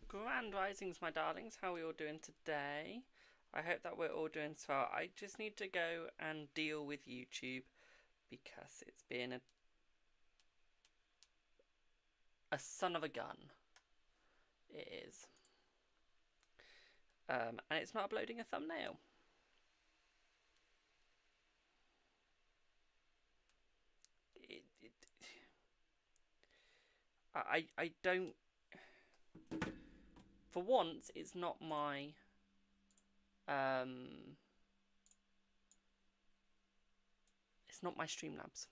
Grand risings, my darlings. How are we all doing today? I hope that we're all doing so. I just need to go and deal with YouTube because it's been a son of a gun. It is. And it's not uploading a thumbnail. I don't. For once, it's not my. It's not my Streamlabs.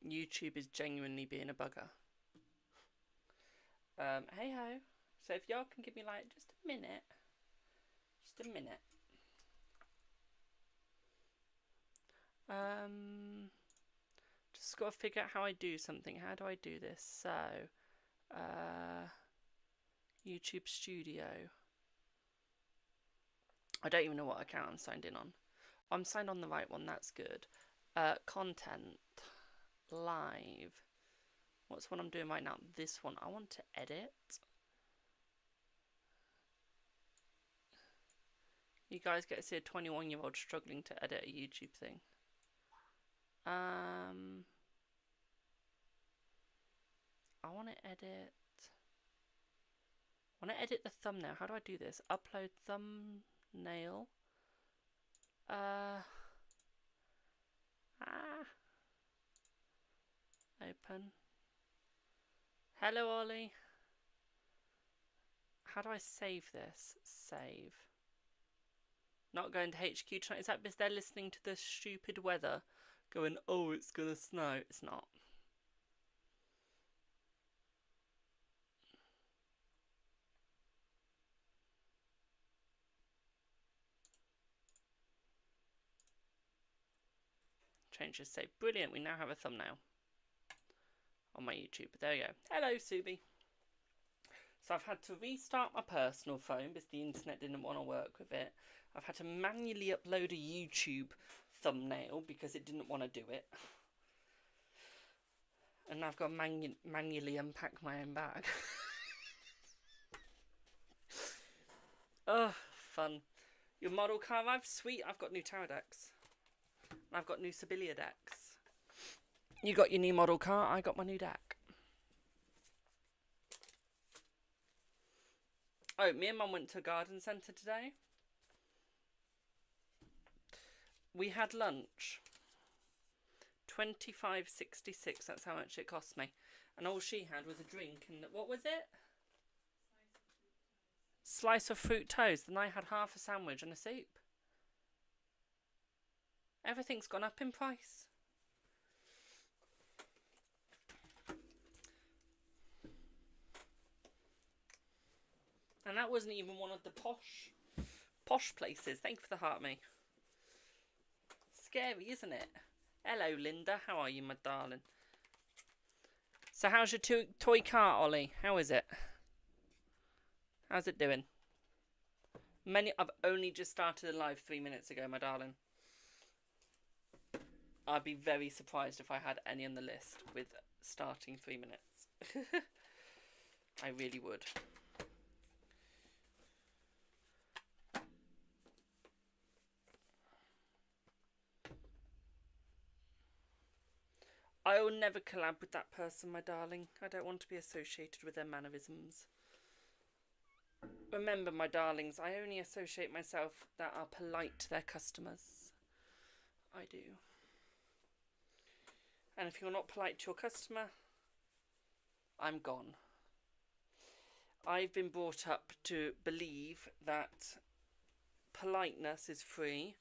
YouTube is genuinely being a bugger. Hey ho. So if y'all can give me like just a minute. Just a minute. Just got to figure out how I do something. How do I do this? So, YouTube Studio. I don't even know what account I'm signed in on. I'm signed on the right one. That's good. Content. Live. What's what I'm doing right now? This one. I want to edit. You guys get to see a 21-year-old struggling to edit a YouTube thing. I want to edit. I want to edit the thumbnail. How do I do this? Upload thumbnail. Open. Hello, Ollie. How do I save this? Save. Not going to HQ tonight. Is that because they're listening to the stupid weather? Going, oh, it's gonna snow. It's not. Change this. Say, brilliant. We now have a thumbnail on my YouTube. There we go. Hello, Subi. So I've had to restart my personal phone because the internet didn't want to work with it. I've had to manually upload a YouTube thumbnail because it didn't want to do it. And I've got to manually unpack my own bag. Oh, fun. Your model car arrived? Sweet, I've got new tower decks. I've got new Sibilia decks. You got your new model car, I got my new deck. Oh, me and Mum went to a garden centre today. We had lunch. $25.66, that's how much it cost me. And all she had was a drink and what was it? Slice of fruit toast. And I had half a sandwich and a soup. Everything's gone up in price. And that wasn't even one of the posh places. Thank you for the heart, me. Scary, isn't it? Hello, Linda. How are you, my darling? So how's your toy car, Ollie? How is it? How's it doing? I've only just started a live 3 minutes ago, my darling. I'd be very surprised if I had any on the list with starting 3 minutes. I really would. I will never collab with that person, my darling. I don't want to be associated with their mannerisms. Remember, my darlings, I only associate myself that are polite to their customers. I do. And if you're not polite to your customer, I'm gone. I've been brought up to believe that politeness is free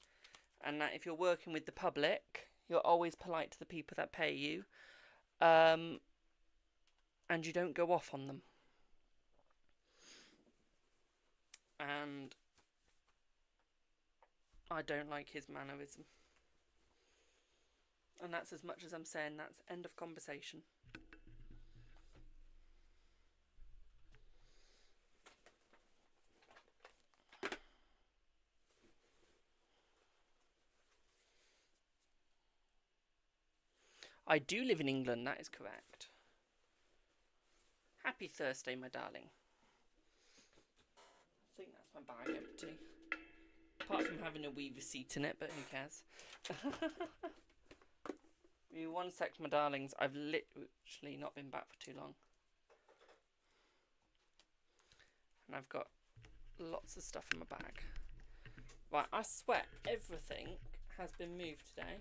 and that if you're working with the public, you're always polite to the people that pay you, and you don't go off on them. And I don't like his mannerism. And that's as much as I'm saying. That's end of conversation. I do live in England, that is correct. Happy Thursday, my darling. I think that's my bag empty. Apart from having a wee receipt in it, but who cares? Give me 1 sec, my darlings. I've literally not been back for too long. And I've got lots of stuff in my bag. Right, I swear everything has been moved today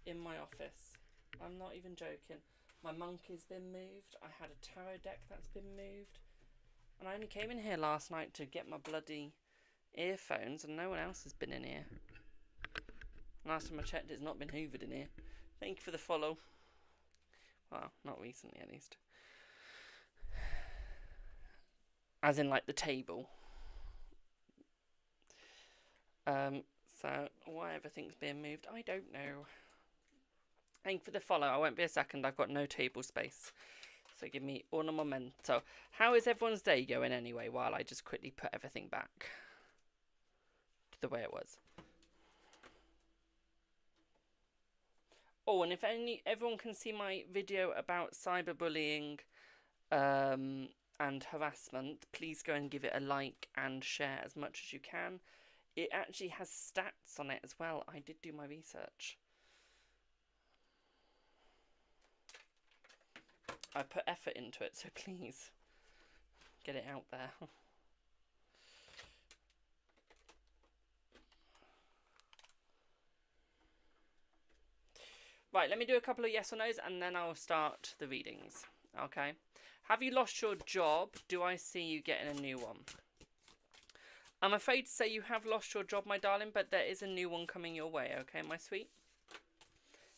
in my office. I'm not even joking. My monkey's been moved. I had a tarot deck that's been moved. And I only came in here last night to get my bloody earphones, and no one else has been in here. Last time I checked, it's not been hoovered in here. Thank you for the follow. Well, not recently at least. As in, like, the table. So, why everything's being moved, I don't know. Thank you for the follow. I won't be a second. I've got no table space. So give me un momento. How is everyone's day going anyway, while I just quickly put everything back to the way it was? Oh, and if everyone can see my video about cyberbullying and harassment, please go and give it a like and share as much as you can. It actually has stats on it as well. I did do my research. I put effort into it, so please get it out there. Right, let me do a couple of yes or no's and then I'll start the readings. Okay. Have you lost your job? Do I see you getting a new one? I'm afraid to say you have lost your job, my darling, but there is a new one coming your way, okay, my sweet?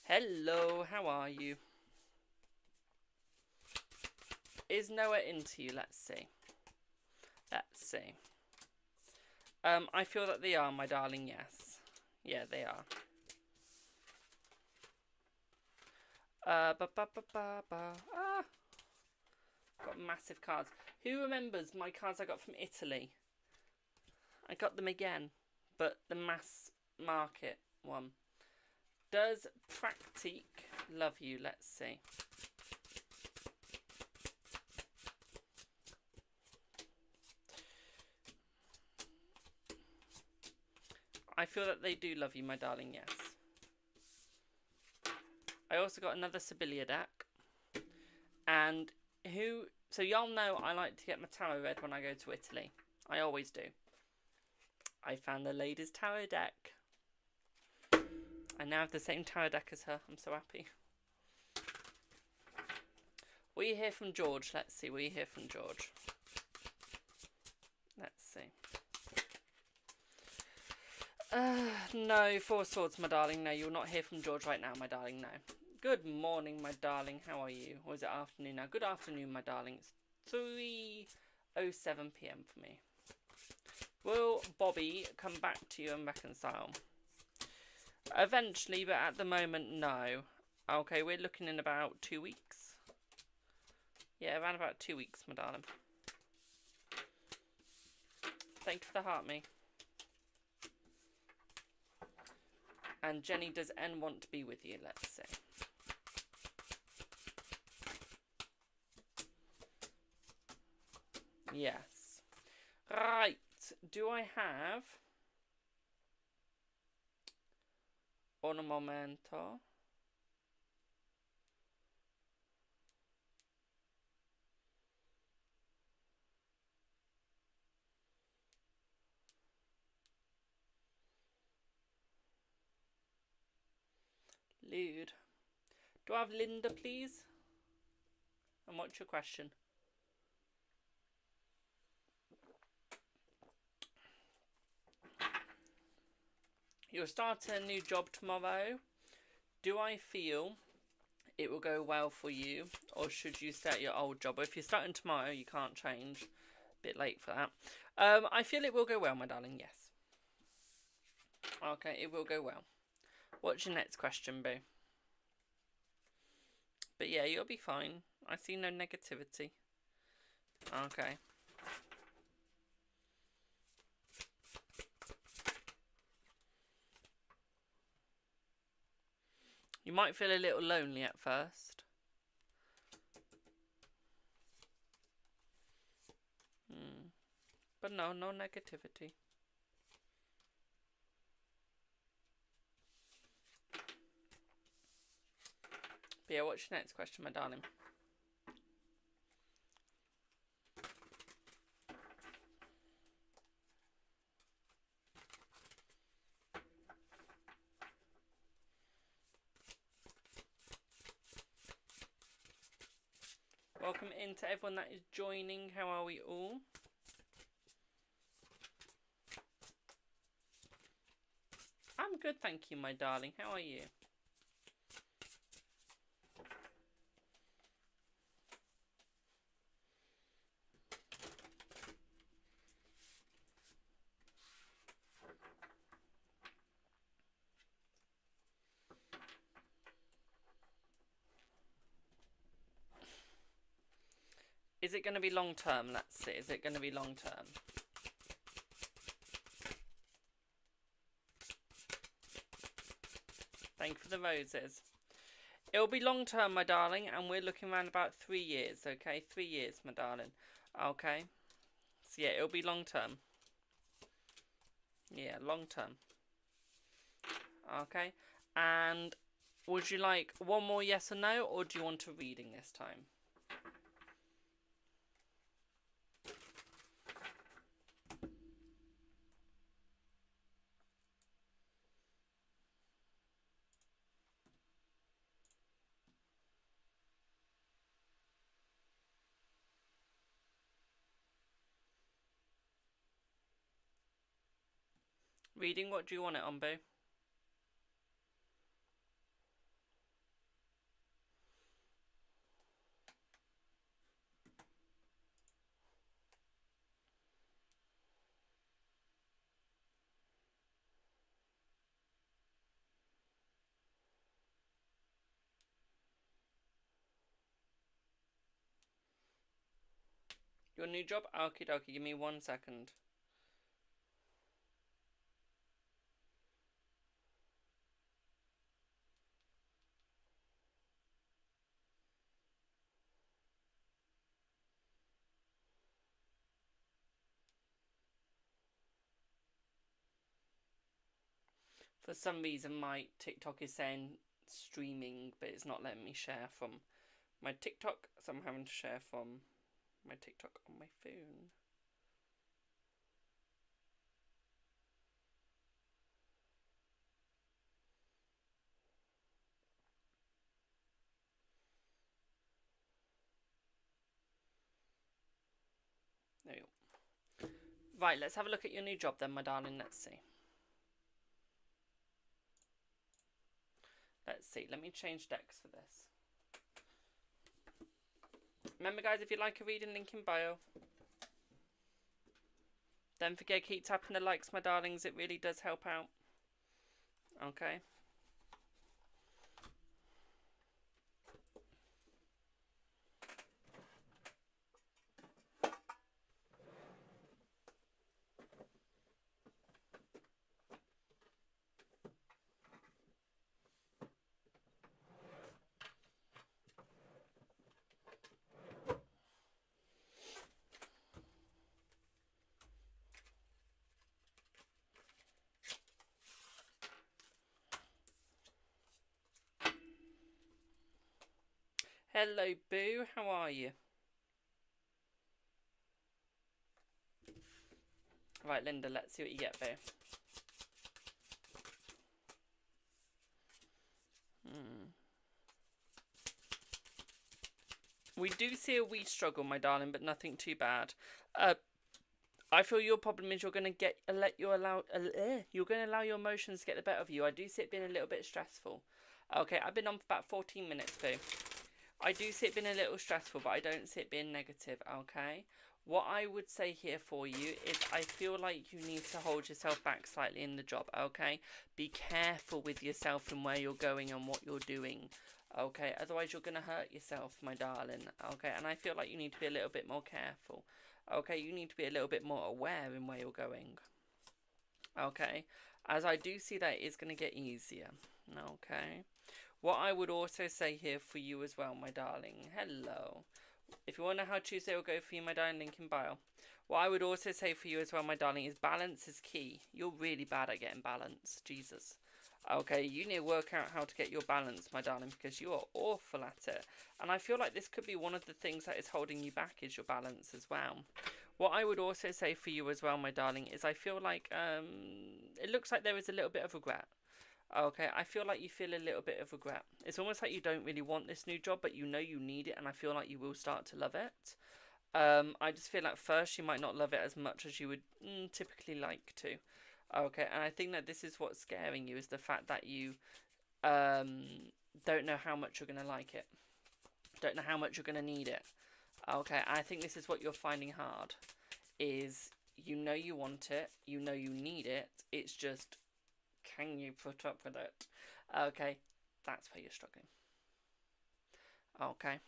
Hello, how are you? Is Noah into you? Let's see. Let's see. I feel that they are, my darling, yes. Yeah, they are. Got massive cards. Who remembers my cards I got from Italy? I got them again, but the mass market one. Does Practique love you? Let's see. I feel that they do love you, my darling, yes. I also got another Sibylla deck. And so y'all know I like to get my tarot read when I go to Italy. I always do. I found the ladies' tarot deck. I now have the same tarot deck as her. I'm so happy. Will you hear from George? Let's see. Will you hear from George? Let's see. No, 4 of Swords, my darling. No, you'll not hear from George right now, my darling. No. Good morning, my darling. How are you? Or is it afternoon now? Good afternoon, my darling. It's 3:07 PM for me. Will Bobby come back to you and reconcile? Eventually, but at the moment, no. Okay, we're looking in about 2 weeks. Yeah, around about 2 weeks, my darling. Thank you for the heart, me. And Jenny, does N want to be with you? Let's see. Yes. Right. Do I have... Un momento. Lude. Do I have Linda, please? And what's your question? You're starting a new job tomorrow. Do I feel it will go well for you, or should you stay at your old job? If you're starting tomorrow, you can't change. A bit late for that. I feel it will go well, my darling, yes. Okay, it will go well. What's your next question, boo? But yeah, you'll be fine. I see no negativity. Okay. You might feel a little lonely at first. But no, no negativity. But yeah, what's your next question, my darling? Welcome in to everyone that is joining. How are we all? I'm good, thank you, my darling. How are you? Is it going to be long term? Let's see. Is it going to be long term? Thank you for the roses. It'll be long term, my darling, and we're looking around about 3 years, okay? 3 years, my darling. Okay? So yeah, it'll be long term. Yeah, long term. Okay? And would you like one more yes or no, or do you want a reading this time? Reading, what do you want it on, boo? Your new job? Okie dokie, give me 1 second. For some reason, my TikTok is saying streaming, but it's not letting me share from my TikTok, so I'm having to share from my TikTok on my phone. There you go. Right, let's have a look at your new job then, my darling. Let's see. Let's see. Let me change decks for this. Remember, guys, if you'd like a reading, link in bio. Don't forget, keep tapping the likes, my darlings. It really does help out. Okay. Hello, Boo. How are you? Right, Linda, let's see what you get, Boo. We do see a wee struggle, my darling, but nothing too bad. I feel your problem is you're going to allow your emotions to get the better of you. I do see it being a little bit stressful. Okay, I've been on for about 14 minutes, Boo. I do see it being a little stressful, but I don't see it being negative, okay? What I would say here for you is I feel like you need to hold yourself back slightly in the job, okay? Be careful with yourself and where you're going and what you're doing, okay? Otherwise, you're going to hurt yourself, my darling, okay? And I feel like you need to be a little bit more careful, okay? You need to be a little bit more aware in where you're going, okay? As I do see that it's going to get easier, okay? What I would also say here for you as well, my darling, hello. If you want to know how Tuesday will go for you, my darling, link in bio. What I would also say for you as well, my darling, is balance is key. You're really bad at getting balance. Jesus. Okay, you need to work out how to get your balance, my darling, because you are awful at it. And I feel like this could be one of the things that is holding you back is your balance as well. What I would also say for you as well, my darling, is I feel like it looks like there is a little bit of regret. Okay, I feel like you feel a little bit of regret. It's almost like you don't really want this new job, but you know you need it, and I feel like you will start to love it. I just feel like first you might not love it as much as you would typically like to. Okay, and I think that this is what's scaring you, is the fact that you don't know how much you're going to like it. Don't know how much you're going to need it. Okay, I think this is what you're finding hard, is you know you want it, you know you need it, it's just, can you put up with it? Okay, that's where you're struggling. Okay,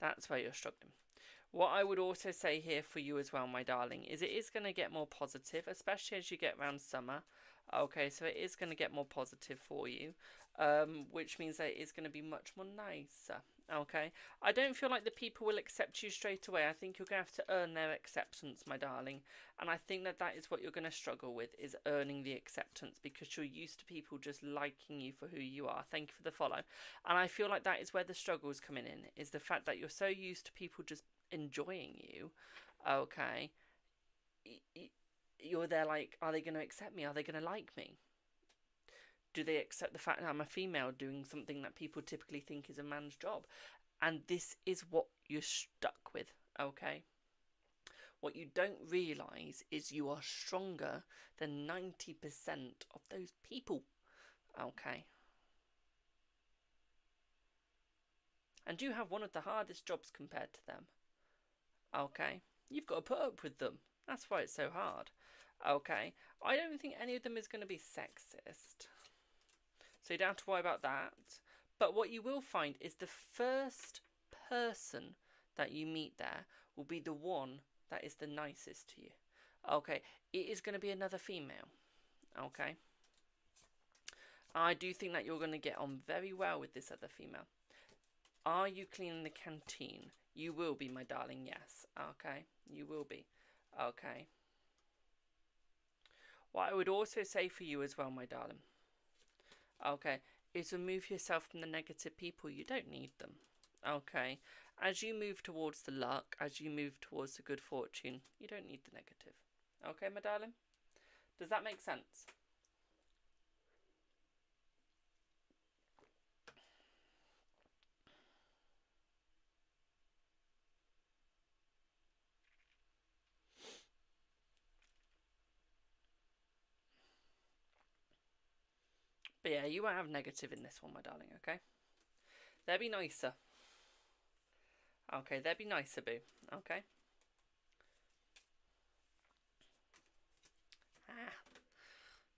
that's where you're struggling. What I would also say here for you as well, my darling, is it is going to get more positive, especially as you get around summer. Okay, so it is going to get more positive for you, which means that it is going to be much more nicer. Okay, I don't feel like the people will accept you straight away. I think you're going to have to earn their acceptance, my darling. And I think that that is what you're going to struggle with, is earning the acceptance, because you're used to people just liking you for who you are. Thank you for the follow. And I feel like that is where the struggle is coming in, is the fact that you're so used to people just enjoying you. Okay, you're there like, are they going to accept me? Are they going to like me? Do they accept the fact that I'm a female doing something that people typically think is a man's job? And this is what you're stuck with, okay? What you don't realise is you are stronger than 90% of those people, okay? And you have one of the hardest jobs compared to them, okay? You've got to put up with them. That's why it's so hard, okay? I don't think any of them is going to be sexist, so you don't have to worry about that. But what you will find is the first person that you meet there will be the one that is the nicest to you. Okay, it is going to be another female. Okay, I do think that you're going to get on very well with this other female. Are you cleaning the canteen? You will be, my darling, yes. Okay, you will be. Okay. What I would also say for you as well, my darling, okay, is remove yourself from the negative people. You don't need them. Okay, as you move towards the luck, as you move towards the good fortune, you don't need the negative. Okay, my darling? Does that make sense? But yeah, you won't have negative in this one, my darling, okay? They'll be nicer. Okay, they'll be nicer, boo. Okay?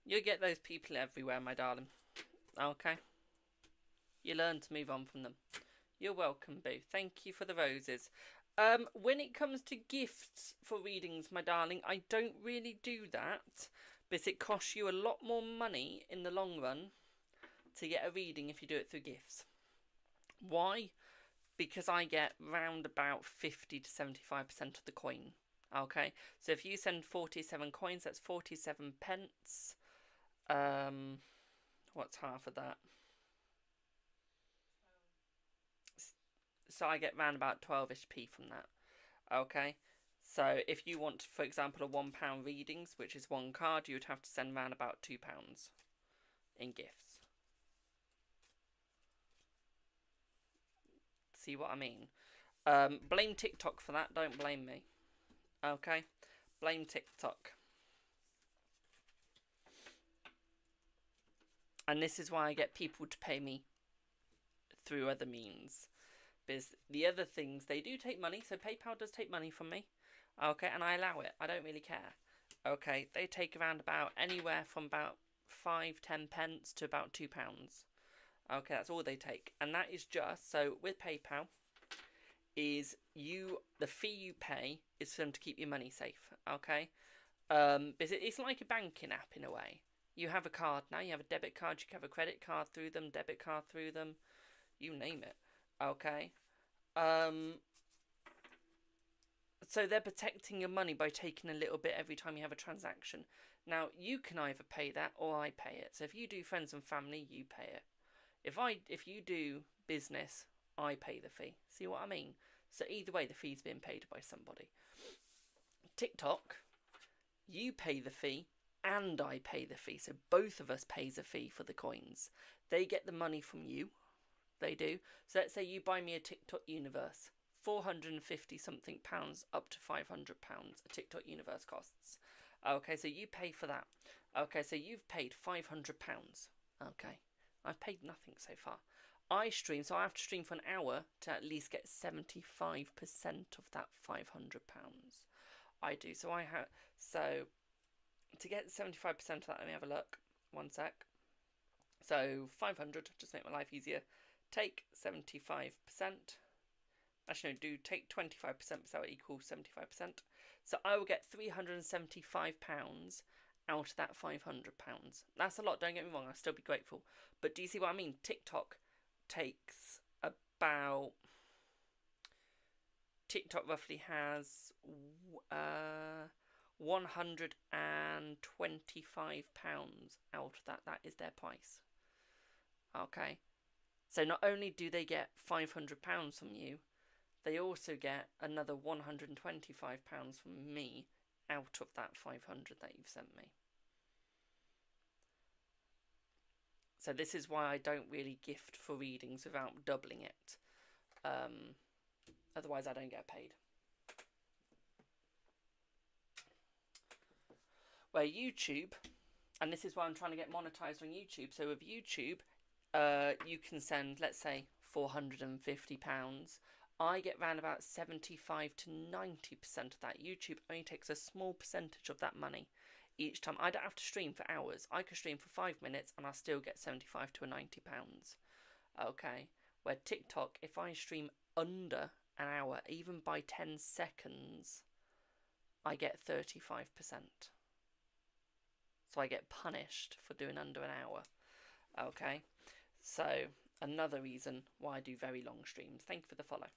You'll get those people everywhere, my darling. Okay? You learn to move on from them. You're welcome, boo. Thank you for the roses. When it comes to gifts for readings, my darling, I don't really do that, because it costs you a lot more money in the long run to get a reading if you do it through gifts. Why? Because I get round about 50 to 75% of the coin. Okay, so if you send 47 coins, that's 47 pence. What's half of that? So I get round about 12ish p from that. Okay, so if you want, for example, a £1 readings, which is one card, you would have to send round about £2 in gifts. See what I mean? Blame TikTok for that, don't blame me. Okay, blame TikTok. And this is why I get people to pay me through other means, because the other things, they do take money. So PayPal does take money from me, okay, and I allow it. I don't really care. Okay, they take around about anywhere from about 5-10 pence to about £2. Okay, that's all they take, and that is just, so with PayPal, is the fee you pay is for them to keep your money safe. Okay, because it's like a banking app in a way. You have a card now, you have a debit card, you can have a credit card through them, debit card through them, you name it. Okay, So they're protecting your money by taking a little bit every time you have a transaction. Now, you can either pay that or I pay it. So if you do friends and family, you pay it. If you do business, I pay the fee. See what I mean? So either way, the fee's being paid by somebody. TikTok, you pay the fee and I pay the fee. So both of us pays a fee for the coins. They get the money from you. They do. So let's say you buy me a TikTok universe. 450 something pounds up to 500 pounds a TikTok universe costs. Okay, so you pay for that. Okay, so you've paid 500 pounds. Okay, I've paid nothing so far. I stream, so I have to stream for an hour to at least get 75% of that 500 pounds. I do. So to get 75% of that, let me have a look. One sec. So 500, just make my life easier. Take 75%. Actually, no, take 25%, because that would equal 75%. So I will get £375 out of that £500. That's a lot, don't get me wrong, I'll still be grateful. But do you see what I mean? TikTok takes about... TikTok roughly has £125 out of that. That is their price. Okay. So not only do they get £500 from you, they also get another £125 from me out of that 500 that you've sent me. So this is why I don't really gift for readings without doubling it. Otherwise I don't get paid. Where YouTube, and this is why I'm trying to get monetized on YouTube. So with YouTube, you can send, let's say, £450. I get around about 75 to 90% of that. YouTube only takes a small percentage of that money each time. I don't have to stream for hours. I could stream for 5 minutes and I'll still get 75 to 90 pounds. Okay. Where TikTok, if I stream under an hour, even by 10 seconds, I get 35%. So I get punished for doing under an hour. Okay. So another reason why I do very long streams. Thank you for the follow.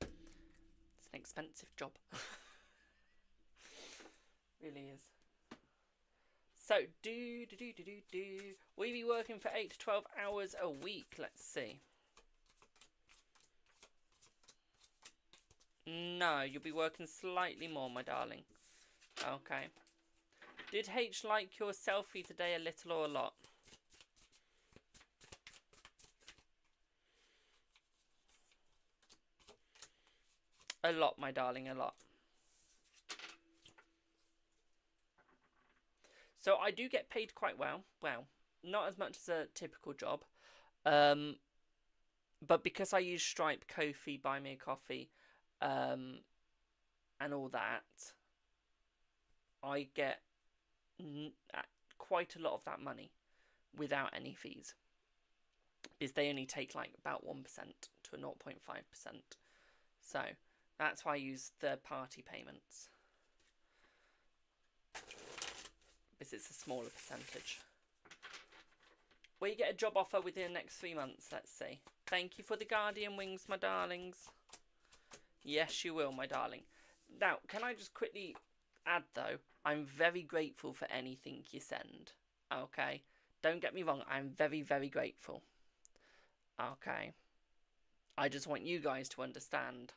It's an expensive job. Really is. So, will you be working for 8 to 12 hours a week? Let's see. No, you'll be working slightly more, my darling. Okay. Did H like your selfie today a little or a lot? A lot, my darling, a lot. So I do get paid quite well. Well, not as much as a typical job. But because I use Stripe, Ko-fi, Buy Me a Coffee, and all that, I get quite a lot of that money without any fees. Because they only take like about 1% to a 0.5%. So that's why I use third-party payments. Because it's a smaller percentage. Will you get a job offer within the next 3 months? Let's see. Thank you for the guardian wings, my darlings. Yes, you will, my darling. Now, can I just quickly add, though, I'm very grateful for anything you send. Okay? Don't get me wrong, I'm very, very grateful. Okay? I just want you guys to understand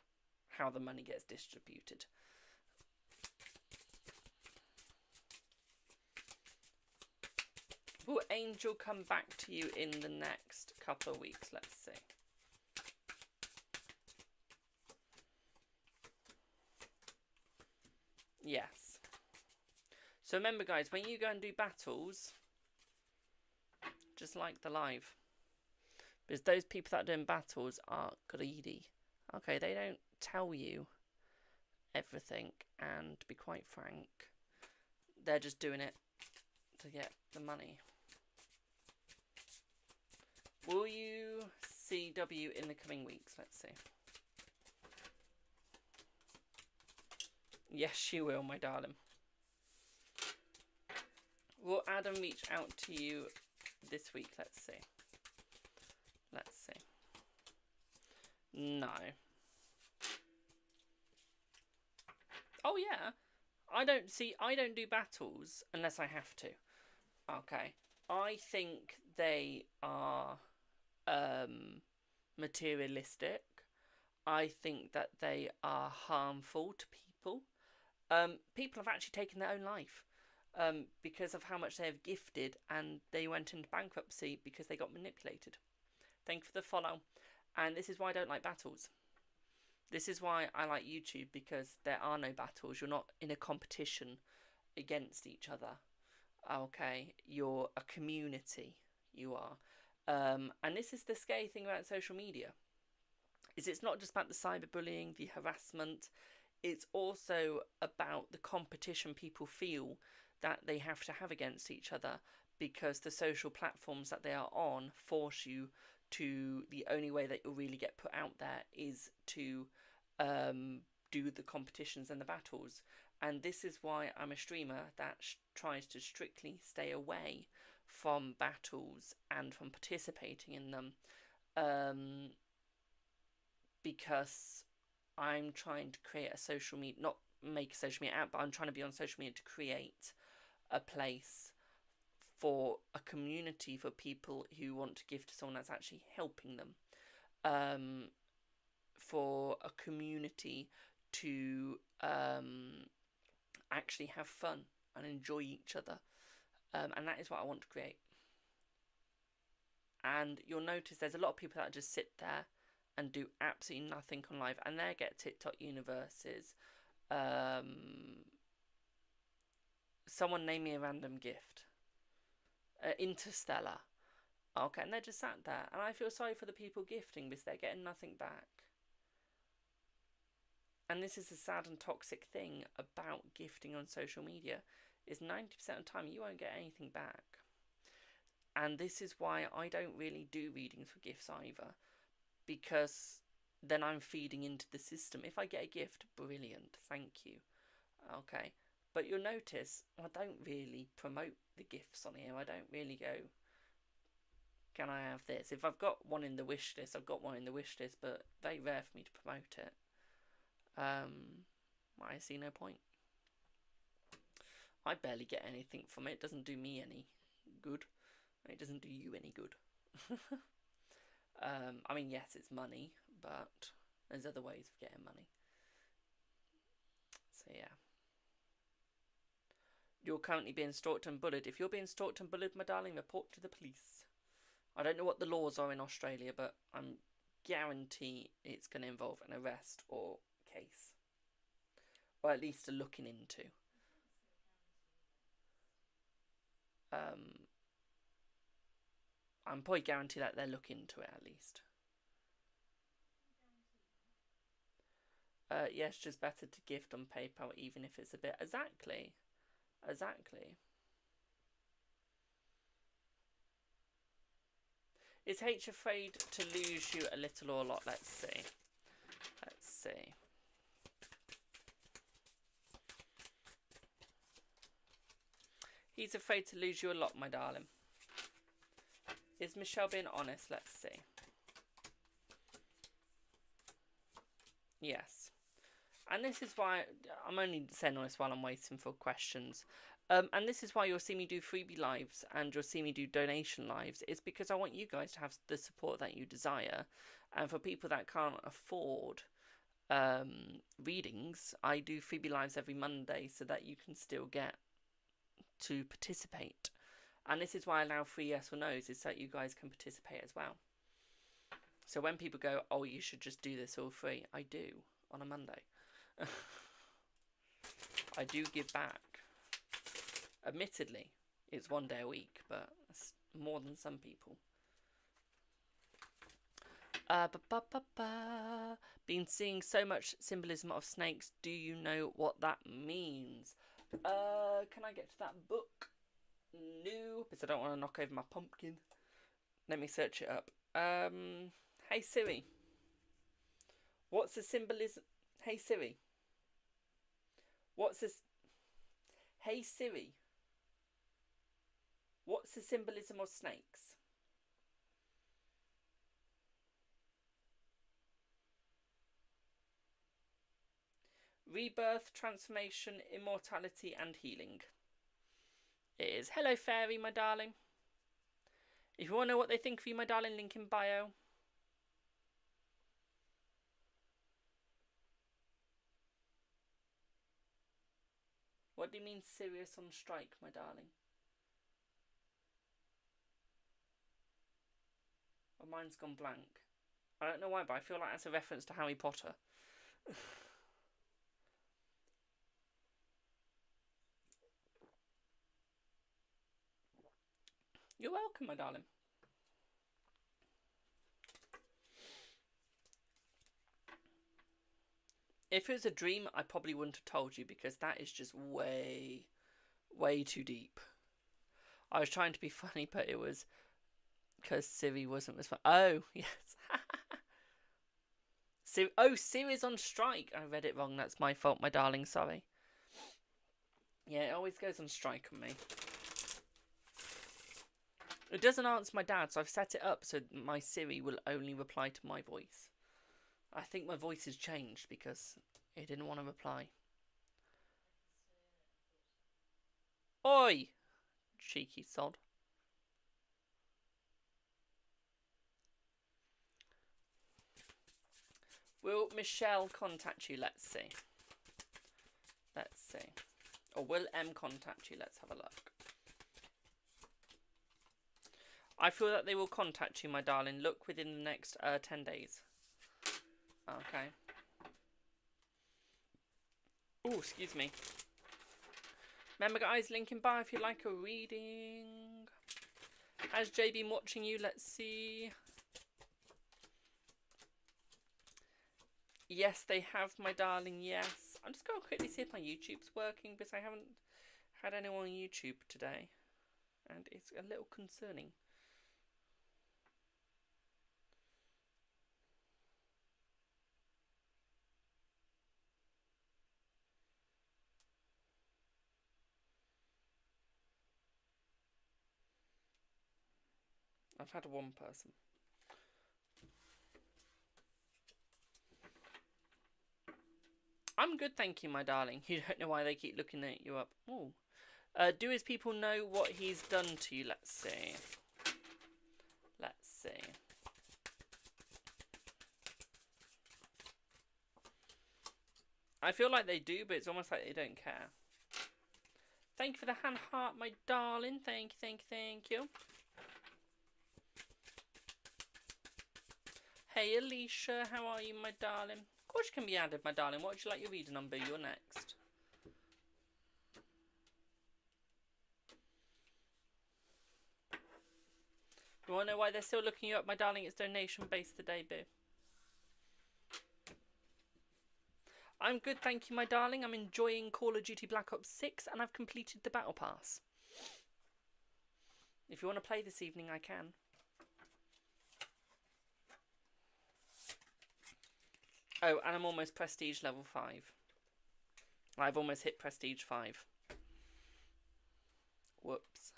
how the money gets distributed. Will Angel come back to you in the next couple of weeks? Let's see. Yes. So remember, guys, when you go and do battles, just like the live. Because those people that are doing battles are greedy. Okay, they don't tell you everything, and to be quite frank, they're just doing it to get the money. Will you CW in the coming weeks? Let's see. Yes, she will, my darling. Will Adam reach out to you this week? Let's see. Let's see. No. Oh, yeah. I don't do battles unless I have to. Okay. I think they are materialistic. I think that they are harmful to people. People have actually taken their own life because of how much they have gifted, and they went into bankruptcy because they got manipulated. Thank you for the follow. And this is why I don't like battles. This is why I like YouTube, because there are no battles. You're not in a competition against each other. Okay, you're a community. You are. And this is the scary thing about social media. Is it's not just about the cyberbullying, the harassment. It's also about the competition people feel that they have to have against each other, because the social platforms that they are on force you to, the only way that you'll really get put out there is to do the competitions and the battles. And this is why I'm a streamer that tries to strictly stay away from battles and from participating in them, because I'm trying to create a social media, not make a social media app, but I'm trying to be on social media to create a place for a community for people who want to give to someone that's actually helping them, for a community to actually have fun and enjoy each other, and that is what I want to create. And you'll notice there's a lot of people that just sit there and do absolutely nothing on live, and they get TikTok universes. Someone name me a random gift. Interstellar. Okay, and they're just sat there, and I feel sorry for the people gifting because they're getting nothing back. And this is the sad and toxic thing about gifting on social media, is 90% of the time you won't get anything back. And this is why I don't really do readings for gifts either, because then I'm feeding into the system. If I get a gift, brilliant, thank you. Okay, but you'll notice I don't really promote the gifts on here. I don't really go, can I have this? If I've got one in the wish list, I've got one in the wish list, but very rare for me to promote it. I see no point. I barely get anything from it. It doesn't do me any good. It doesn't do you any good. I mean, yes, it's money, but there's other ways of getting money. So yeah. You're currently being stalked and bullied. If you're being stalked and bullied, my darling, report to the police. I don't know what the laws are in Australia, but I'm guarantee it's going to involve an arrest or case, or at least a looking into. I'm probably guarantee that they'll look into it at least. Yeah, it's just better to gift on PayPal, even if it's a bit. Exactly. Is H afraid to lose you a little or a lot? Let's see. He's afraid to lose you a lot, my darling. Is Michelle being honest? Let's see. Yes. And this is why I'm only saying all this while I'm waiting for questions. And this is why you'll see me do freebie lives and you'll see me do donation lives. It's because I want you guys to have the support that you desire. And for people that can't afford readings, I do freebie lives every Monday so that you can still get to participate. And this is why I allow free yes or no's, is so that you guys can participate as well. So when people go, oh, you should just do this all free, I do on a Monday. I do give back. Admittedly, it's 1 day a week, but it's more than some people. Been seeing so much symbolism of snakes. Do you know what that means? Can I get to that book? No, because I don't want to knock over my pumpkin. Let me search it up. Hey Siri, what's the symbolism? Hey Siri, what's this? Hey Siri, what's the symbolism of snakes? Rebirth, transformation, immortality, and healing. It is. Hello, fairy, my darling. If you want to know what they think of you, my darling, link in bio. What do you mean, serious on strike, my darling? Oh, mine's gone blank. I don't know why, but I feel like that's a reference to Harry Potter. You're welcome, my darling. If it was a dream, I probably wouldn't have told you because that is just way, way too deep. I was trying to be funny, but it was because Siri wasn't as fun. Oh, yes. Siri's on strike. I read it wrong. That's my fault, my darling. Sorry. Yeah, it always goes on strike on me. It doesn't answer my dad, so I've set it up so my Siri will only reply to my voice. I think my voice has changed because it didn't want to reply. Oi! Cheeky sod. Will Michelle contact you? Let's see. Let's see. Or will M contact you? Let's have a look. I feel that they will contact you, my darling. Look within the next 10 days. Okay. Oh, excuse me. Remember, guys, link in bio if you like a reading. Has Jay been watching you? Let's see. Yes, they have, my darling, yes. I'm just going to quickly see if my YouTube's working because I haven't had anyone on YouTube today. And it's a little concerning. I've had one person. I'm good, thank you, my darling. You don't know why they keep looking at you up. Oh. Do his people know what he's done to you? Let's see. Let's see. I feel like they do, but it's almost like they don't care. Thank you for the hand heart, my darling. Thank you, thank you, thank you. Hey, Alicia, how are you, my darling? Of course you can be added, my darling. What would you like your reader number? You're next. You want to know why they're still looking you up, my darling? It's donation-based today, boo. I'm good, thank you, my darling. I'm enjoying Call of Duty Black Ops 6, and I've completed the Battle Pass. If you want to play this evening, I can. Oh, and I'm almost Prestige level 5. I've almost hit Prestige 5. Whoops.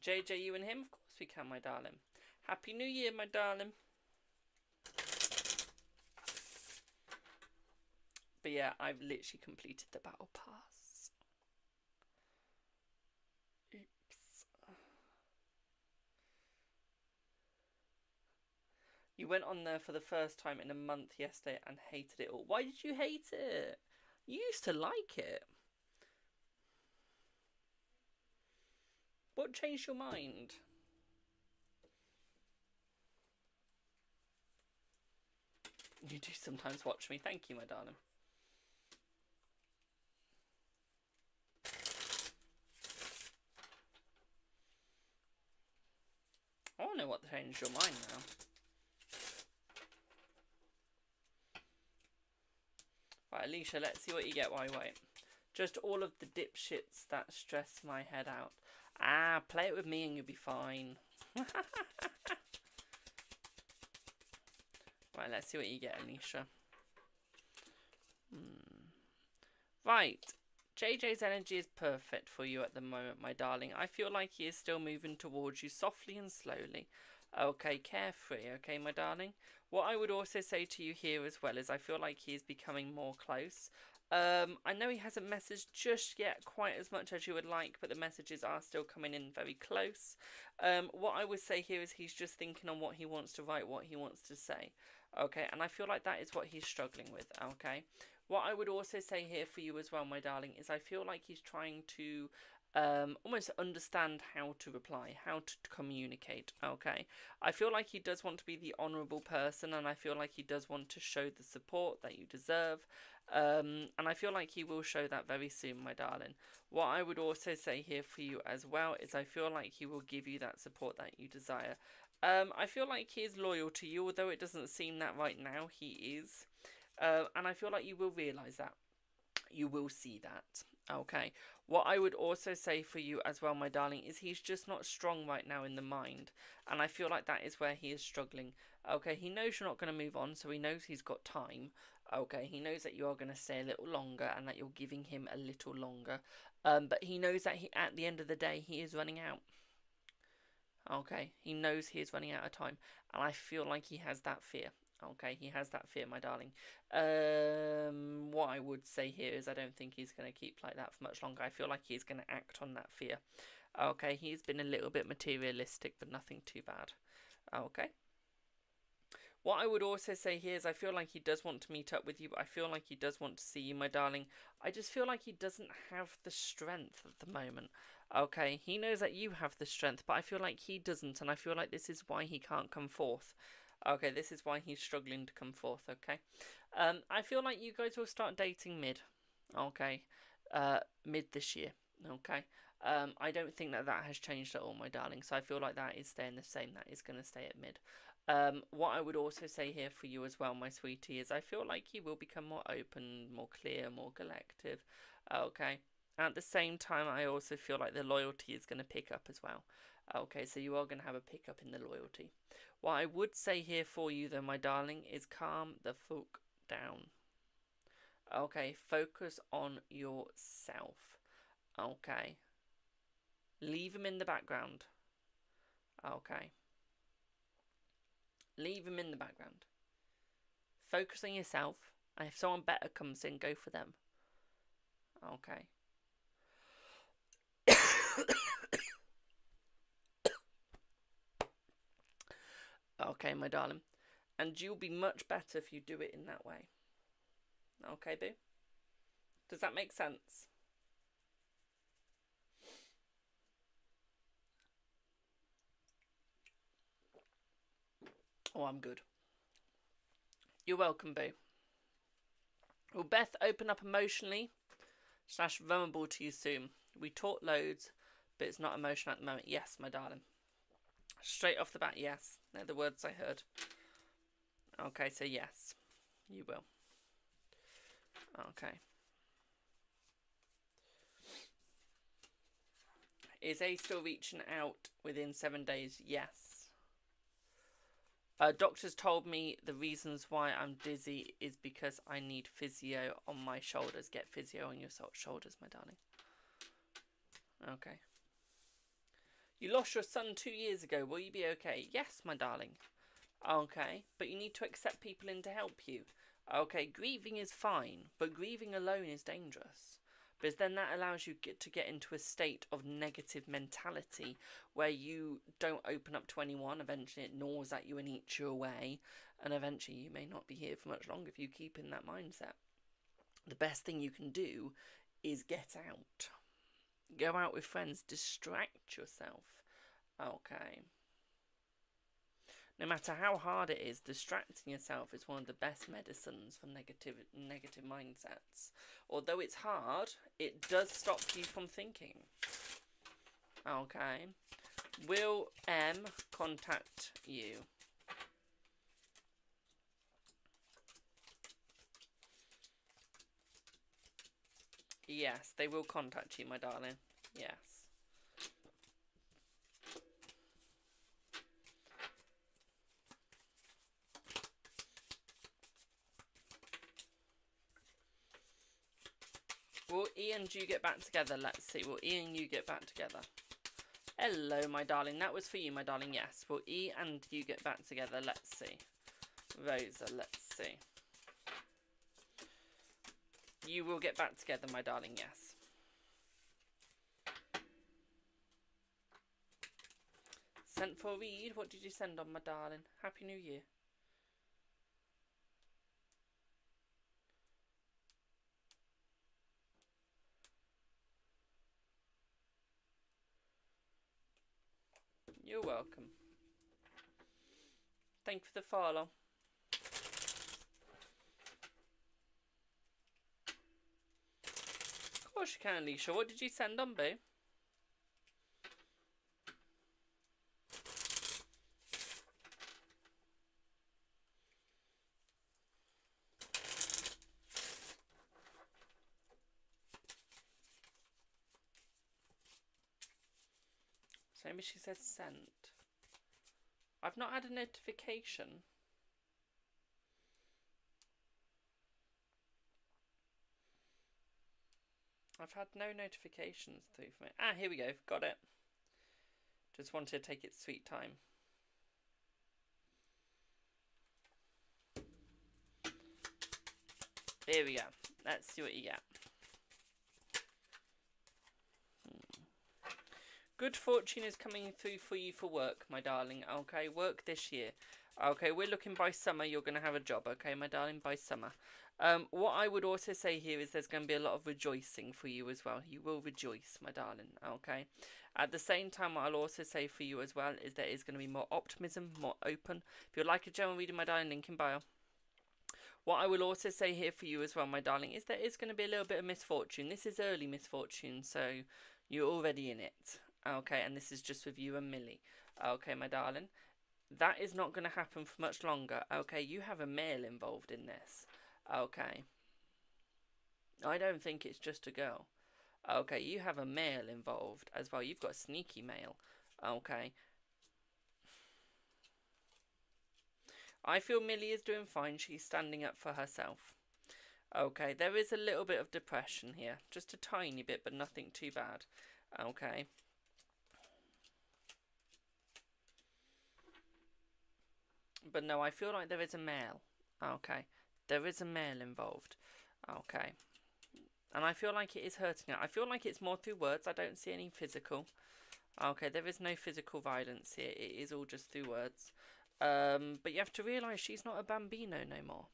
JJ, you and him? Of course we can, my darling. Happy New Year, my darling. But yeah, I've literally completed the Battle Pass. Oops. You went on there for the first time in a month yesterday and hated it all. Why did you hate it? You used to like it. What changed your mind? You do sometimes watch me. Thank you, my darling. I want to know what changed your mind now. Right, Alicia, let's see what you get while you wait. Just all of the dipshits that stress my head out. Ah, play it with me and you'll be fine. Right, let's see what you get, Alicia. Right. JJ's energy is perfect for you at the moment, my darling. I feel like he is still moving towards you softly and slowly. Okay, carefree, okay, my darling? What I would also say to you here as well is I feel like he is becoming more close. I know he hasn't messaged just yet quite as much as you would like, but the messages are still coming in very close. What I would say here is he's just thinking on what he wants to write, what he wants to say. Okay, and I feel like that is what he's struggling with, okay? What I would also say here for you as well, my darling, is I feel like he's trying to almost understand how to reply, how to communicate, okay? I feel like he does want to be the honourable person, and I feel like he does want to show the support that you deserve, and I feel like he will show that very soon, my darling. What I would also say here for you as well is I feel like he will give you that support that you desire. I feel like he is loyal to you, although it doesn't seem that right now, he is. And I feel like you will realise that. You will see that. Okay. What I would also say for you as well, my darling, is he's just not strong right now in the mind. And I feel like that is where he is struggling. Okay. He knows you're not going to move on, so he knows he's got time. Okay. He knows that you are going to stay a little longer and that you're giving him a little longer. But he knows that at the end of the day, he is running out. Okay. He knows he is running out of time. And I feel like he has that fear. Okay, he has that fear, my darling. What I would say here is I don't think he's going to keep like that for much longer. I feel like he's going to act on that fear. Okay, he's been a little bit materialistic, but nothing too bad. Okay. What I would also say here is I feel like he does want to meet up with you. I feel like he does want to see you, my darling. I just feel like he doesn't have the strength at the moment. Okay, he knows that you have the strength, but I feel like he doesn't, and I feel like this is why he can't come forth. Okay, this is why he's struggling to come forth, okay? I feel like you guys will start dating mid, okay? Mid this year, okay? I don't think that has changed at all, my darling, so I feel like that is staying the same. That is going to stay at mid. What I would also say here for you as well, my sweetie, is I feel like he will become more open, more clear, more collective, okay? At the same time, I also feel like the loyalty is going to pick up as well. Okay, so you are going to have a pickup in the loyalty. What I would say here for you, though, my darling, is calm the fuck down. Okay, focus on yourself. Okay. Leave him in the background. Okay. Leave him in the background. Focus on yourself, and if someone better comes in, go for them. Okay. Okay, my darling. And you'll be much better if you do it in that way. Okay, boo? Does that make sense? Oh, I'm good. You're welcome, boo. Will Beth open up emotionally / vulnerable to you soon? We talk loads, but it's not emotional at the moment. Yes, my darling. Straight off the bat, yes. They're the words I heard. Okay, so yes, you will. Okay. Is A still reaching out within 7 days? Yes. Doctors told me the reasons why I'm dizzy is because I need physio on my shoulders. Get physio on your shoulders, my darling. Okay. You lost your son 2 years ago. Will you be okay? Yes, my darling. Okay, but you need to accept people in to help you. Okay, grieving is fine, but grieving alone is dangerous. Because then that allows you to get into a state of negative mentality where you don't open up to anyone. Eventually it gnaws at you and eats you away. And eventually you may not be here for much longer if you keep in that mindset. The best thing you can do is get out. Go out with friends. Distract yourself. Okay. No matter how hard it is, distracting yourself is one of the best medicines for negative mindsets. Although it's hard, it does stop you from thinking. Okay. Will M contact you? Yes, they will contact you, my darling. Yes. Will E and you get back together? Let's see. Will E and you get back together? Hello, my darling. That was for you, my darling. Yes. Will E and you get back together? Let's see. Rosa, let's see. You will get back together, my darling. Yes. Sent for a read. What did you send on, my darling? Happy New Year. You're welcome. Thank you for the follow. Of course you can, Alicia. What did you send on, boo? So maybe she says sent. I've not had a notification. I've had no notifications through from it. Ah, here we go. Got it. Just wanted to take its sweet time. Here we go. Let's see what you get. Good fortune is coming through for you for work, my darling. Okay, work this year. Okay, we're looking by summer. You're going to have a job. Okay, my darling, by summer. What I would also say here is there's going to be a lot of rejoicing for you as well. You will rejoice, my darling. Okay. At the same time, what I'll also say for you as well is there is going to be more optimism, more open. If you'd like a general reading, my darling, link in bio. What I will also say here for you as well, my darling, is there is going to be a little bit of misfortune. This is early misfortune, so you're already in it. Okay, and this is just with you and Millie. Okay, my darling. That is not going to happen for much longer. Okay, you have a male involved in this. Okay. I don't think it's just a girl. Okay, you have a male involved as well. You've got a sneaky male. Okay. I feel Millie is doing fine. She's standing up for herself. Okay, there is a little bit of depression here. Just a tiny bit, but nothing too bad. Okay. But no, I feel like there is a male. Okay. There is a male involved. Okay. And I feel like it is hurting her. I feel like it's more through words. I don't see any physical. Okay, there is no physical violence here. It is all just through words. But you have to realise she's not a bambino no more.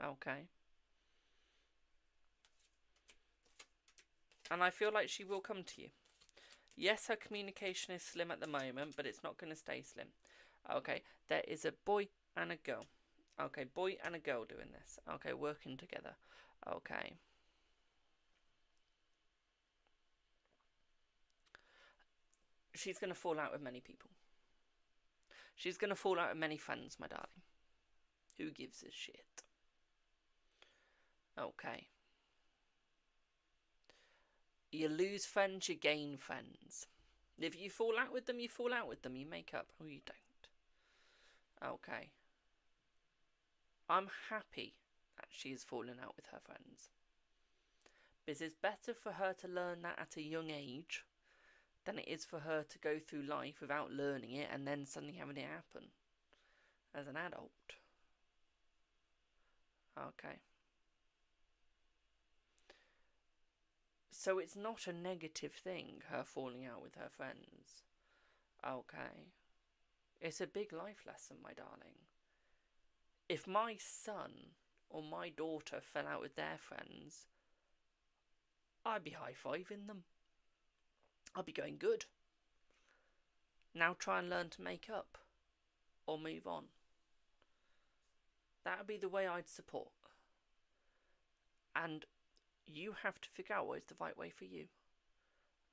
Okay. And I feel like she will come to you. Yes, her communication is slim at the moment, but it's not going to stay slim. Okay, there is a boy and a girl. Okay, boy and a girl doing this. Okay, working together. Okay. She's going to fall out with many people. She's going to fall out with many friends, my darling. Who gives a shit? Okay. You lose friends, you gain friends. If you fall out with them, you fall out with them. You make up. Or you don't. Okay. I'm happy that she's fallen out with her friends. Because it's better for her to learn that at a young age than it is for her to go through life without learning it and then suddenly having it happen as an adult. Okay. So it's not a negative thing, her falling out with her friends. Okay. It's a big life lesson, my darling. If my son or my daughter fell out with their friends, I'd be high-fiving them. I'd be going, good. Now try and learn to make up or move on. That would be the way I'd support. And you have to figure out what is the right way for you.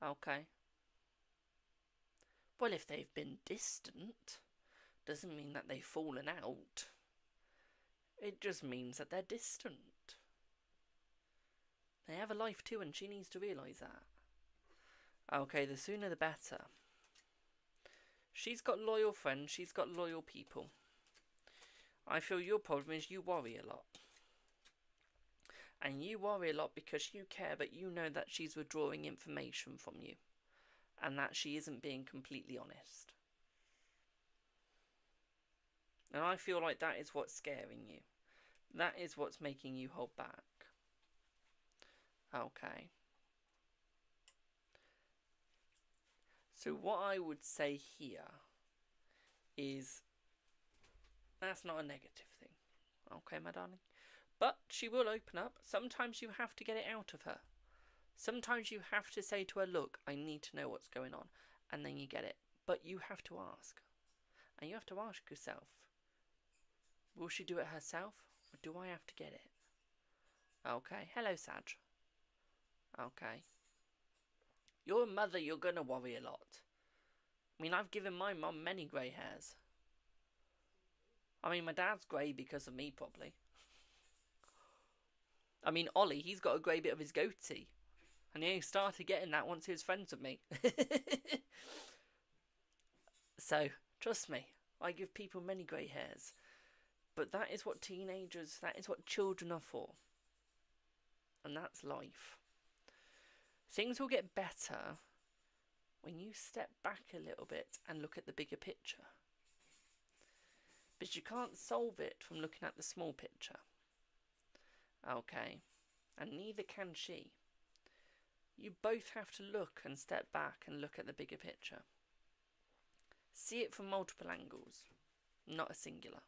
Okay. Well, if they've been distant, doesn't mean that they've fallen out. It just means that they're distant. They have a life too, and she needs to realise that. Okay, the sooner the better. She's got loyal friends, she's got loyal people. I feel your problem is you worry a lot. And you worry a lot because you care, but you know that she's withdrawing information from you. And that she isn't being completely honest. And I feel like that is what's scaring you. That is what's making you hold back. Okay. So what I would say here is that's not a negative thing. Okay, my darling? But she will open up. Sometimes you have to get it out of her. Sometimes you have to say to her, look, I need to know what's going on. And then you get it. But you have to ask. And you have to ask yourself, will she do it herself? Or do I have to get it? Okay. Hello, Sag. Okay. You're a mother, you're going to worry a lot. I mean, I've given my mum many grey hairs. I mean, my dad's grey because of me, probably. I mean, Ollie, he's got a grey bit of his goatee. And he only started getting that once he was friends with me. So, trust me, I give people many grey hairs. But that is what teenagers, that is what children are for. And that's life. Things will get better when you step back a little bit and look at the bigger picture. But you can't solve it from looking at the small picture. Okay. And neither can she. You both have to look and step back and look at the bigger picture. See it from multiple angles, not a singular.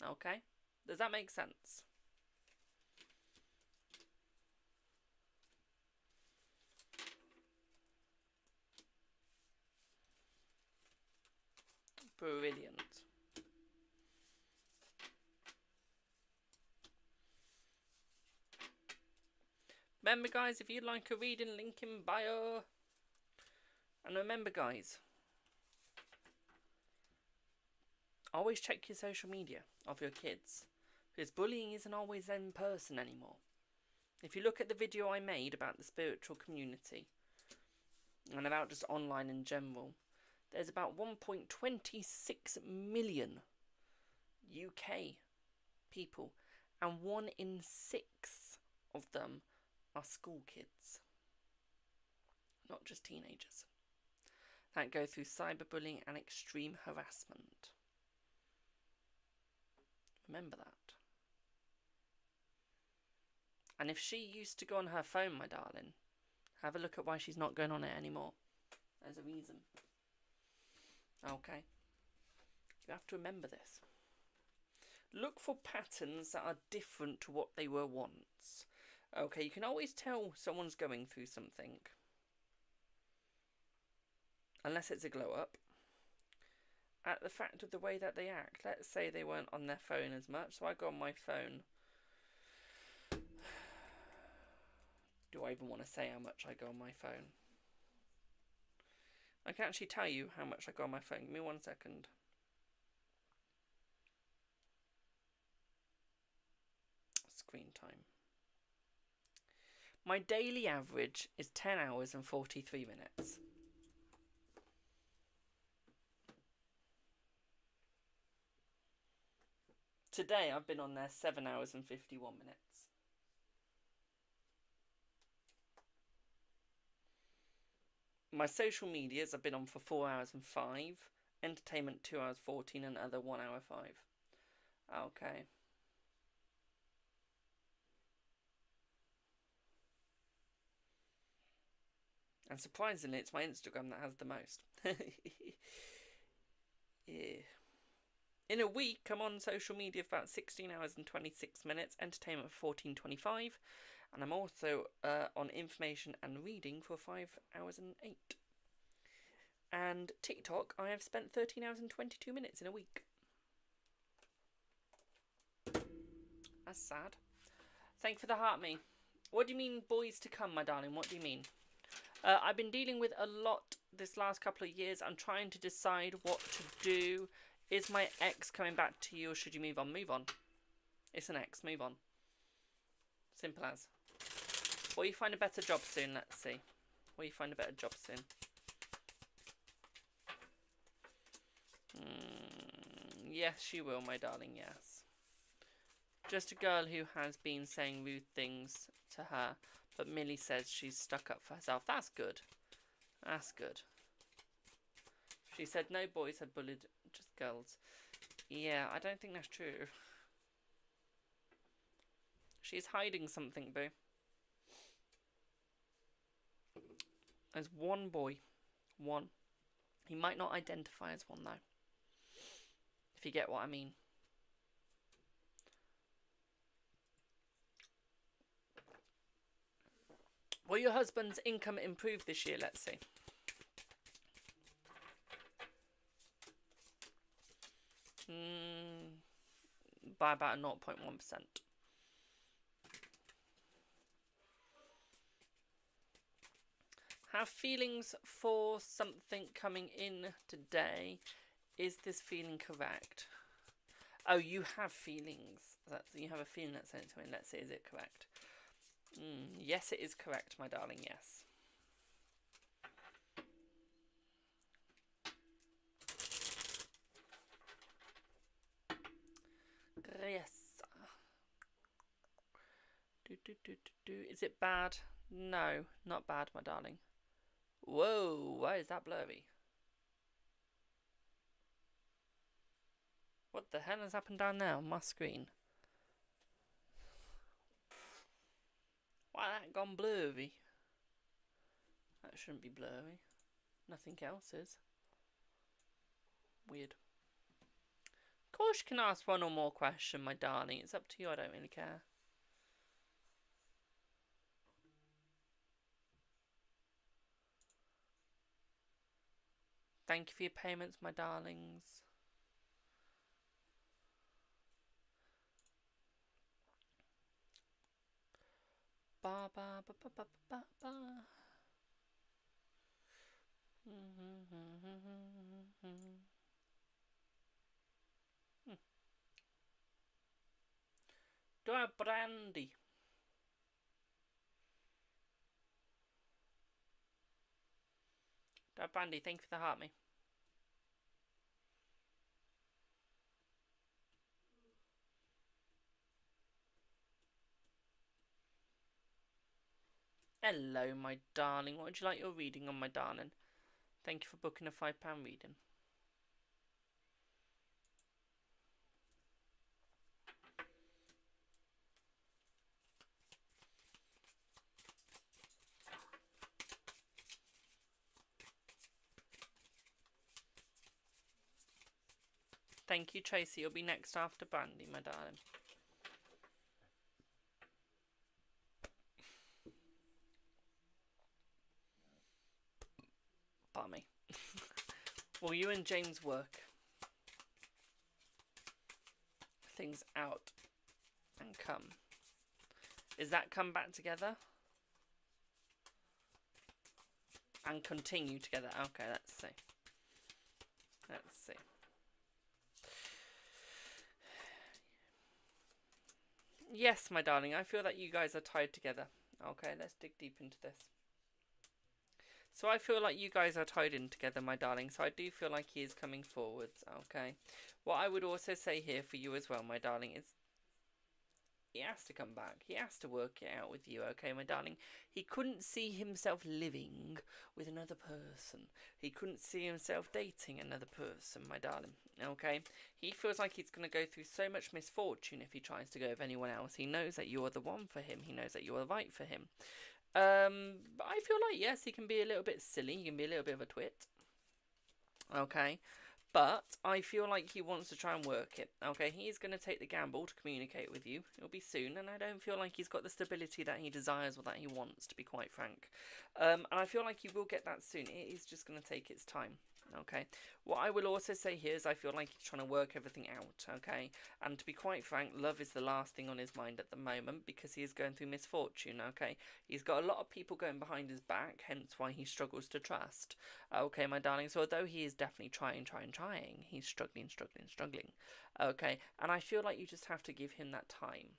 Okay? Does that make sense? Brilliant. Remember, guys, if you'd like a reading, link in bio. And remember, guys, always check your social media of your kids. Because bullying isn't always in person anymore. If you look at the video I made about the spiritual community, and about just online in general, there's about 1.26 million UK people, and 1 in 6 of them are school kids, not just teenagers, that go through cyberbullying and extreme harassment. Remember that. And if she used to go on her phone, my darling, have a look at why she's not going on it anymore. There's a reason. Okay. You have to remember this. Look for patterns that are different to what they were once. Okay, you can always tell someone's going through something. Unless it's a glow up. At the fact of the way that they act. Let's say they weren't on their phone as much. So I go on my phone. Do I even want to say how much I go on my phone? I can actually tell you how much I go on my phone. Give me 1 second. Screen time. My daily average is 10 hours and 43 minutes. Today I've been on there 7 hours and 51 minutes. My social medias I've been on for 4 hours and 5. Entertainment 2 hours 14 and other 1 hour 5. Okay. And surprisingly, it's my Instagram that has the most. Yeah. In a week, I'm on social media for about 16 hours and 26 minutes. Entertainment for 14.25. And I'm also on information and reading for 5 hours and 8. And TikTok, I have spent 13 hours and 22 minutes in a week. That's sad. Thank you for the heart, me. What do you mean, boys to come, my darling? What do you mean? I've been dealing with a lot this last couple of years. I'm trying to decide what to do. Is my ex coming back to you, or should you move on? Move on. It's an ex. Move on. Simple as. Or you find a better job soon, let's see. Or you find a better job soon. Yes, she will, my darling, yes. Just a girl who has been saying rude things to her, but Millie says she's stuck up for herself. That's good. That's good. She said no boys had bullied, just girls. Yeah, I don't think that's true. She's hiding something, boo. There's one boy. One. He might not identify as one, though. If you get what I mean. Will your husband's income improve this year? Let's see. By about 0.1%. Have feelings for something coming in today. Is this feeling correct? Oh, you have feelings. You have a feeling that's sent to me. Let's see, is it correct? Yes, it is correct, my darling, yes. Yes. Is it bad? No, not bad, my darling. Whoa, why is that blurry? What the hell has happened down there on my screen? Why that gone blurry? That shouldn't be blurry. Nothing else is. Weird. Of course you can ask one or more question, my darling. It's up to you, I don't really care. Thank you for your payments, my darlings. Ba ba ba ba ba ba ba. Do I have brandy? Do I have brandy? Thank you for the heart, me. Hello, my darling. What would you like your reading on, my darling? Thank you for booking a £5 reading. Thank you, Tracy. You'll be next after Brandy, my darling. Pardon me. Will you and James work things out and come? Is that come back together? And continue together. Okay, let's see. Let's see. Yes, my darling, I feel that you guys are tied together. Okay, let's dig deep into this. So I feel like you guys are tied in together, my darling. So I do feel like he is coming forwards. Okay. What I would also say here for you as well, my darling, is he has to come back. He has to work it out with you, okay, my darling? He couldn't see himself living with another person. He couldn't see himself dating another person, my darling, okay? He feels like he's going to go through so much misfortune if he tries to go with anyone else. He knows that you're the one for him. He knows that you're right for him. But I feel like, yes, he can be a little bit silly. He can be a little bit of a twit, okay? But I feel like he wants to try and work it. Okay, he's going to take the gamble to communicate with you. It'll be soon, and I don't feel like he's got the stability that he desires or that he wants, to be quite frank. And I feel like he will get that soon. It is just going to take its time. Okay, what I will also say here is I feel like he's trying to work everything out. Okay, and to be quite frank, love is the last thing on his mind at the moment because he is going through misfortune. Okay, he's got a lot of people going behind his back, hence why he struggles to trust. Okay, my darling, so although he is definitely trying, he's struggling. Okay, and I feel like you just have to give him that time,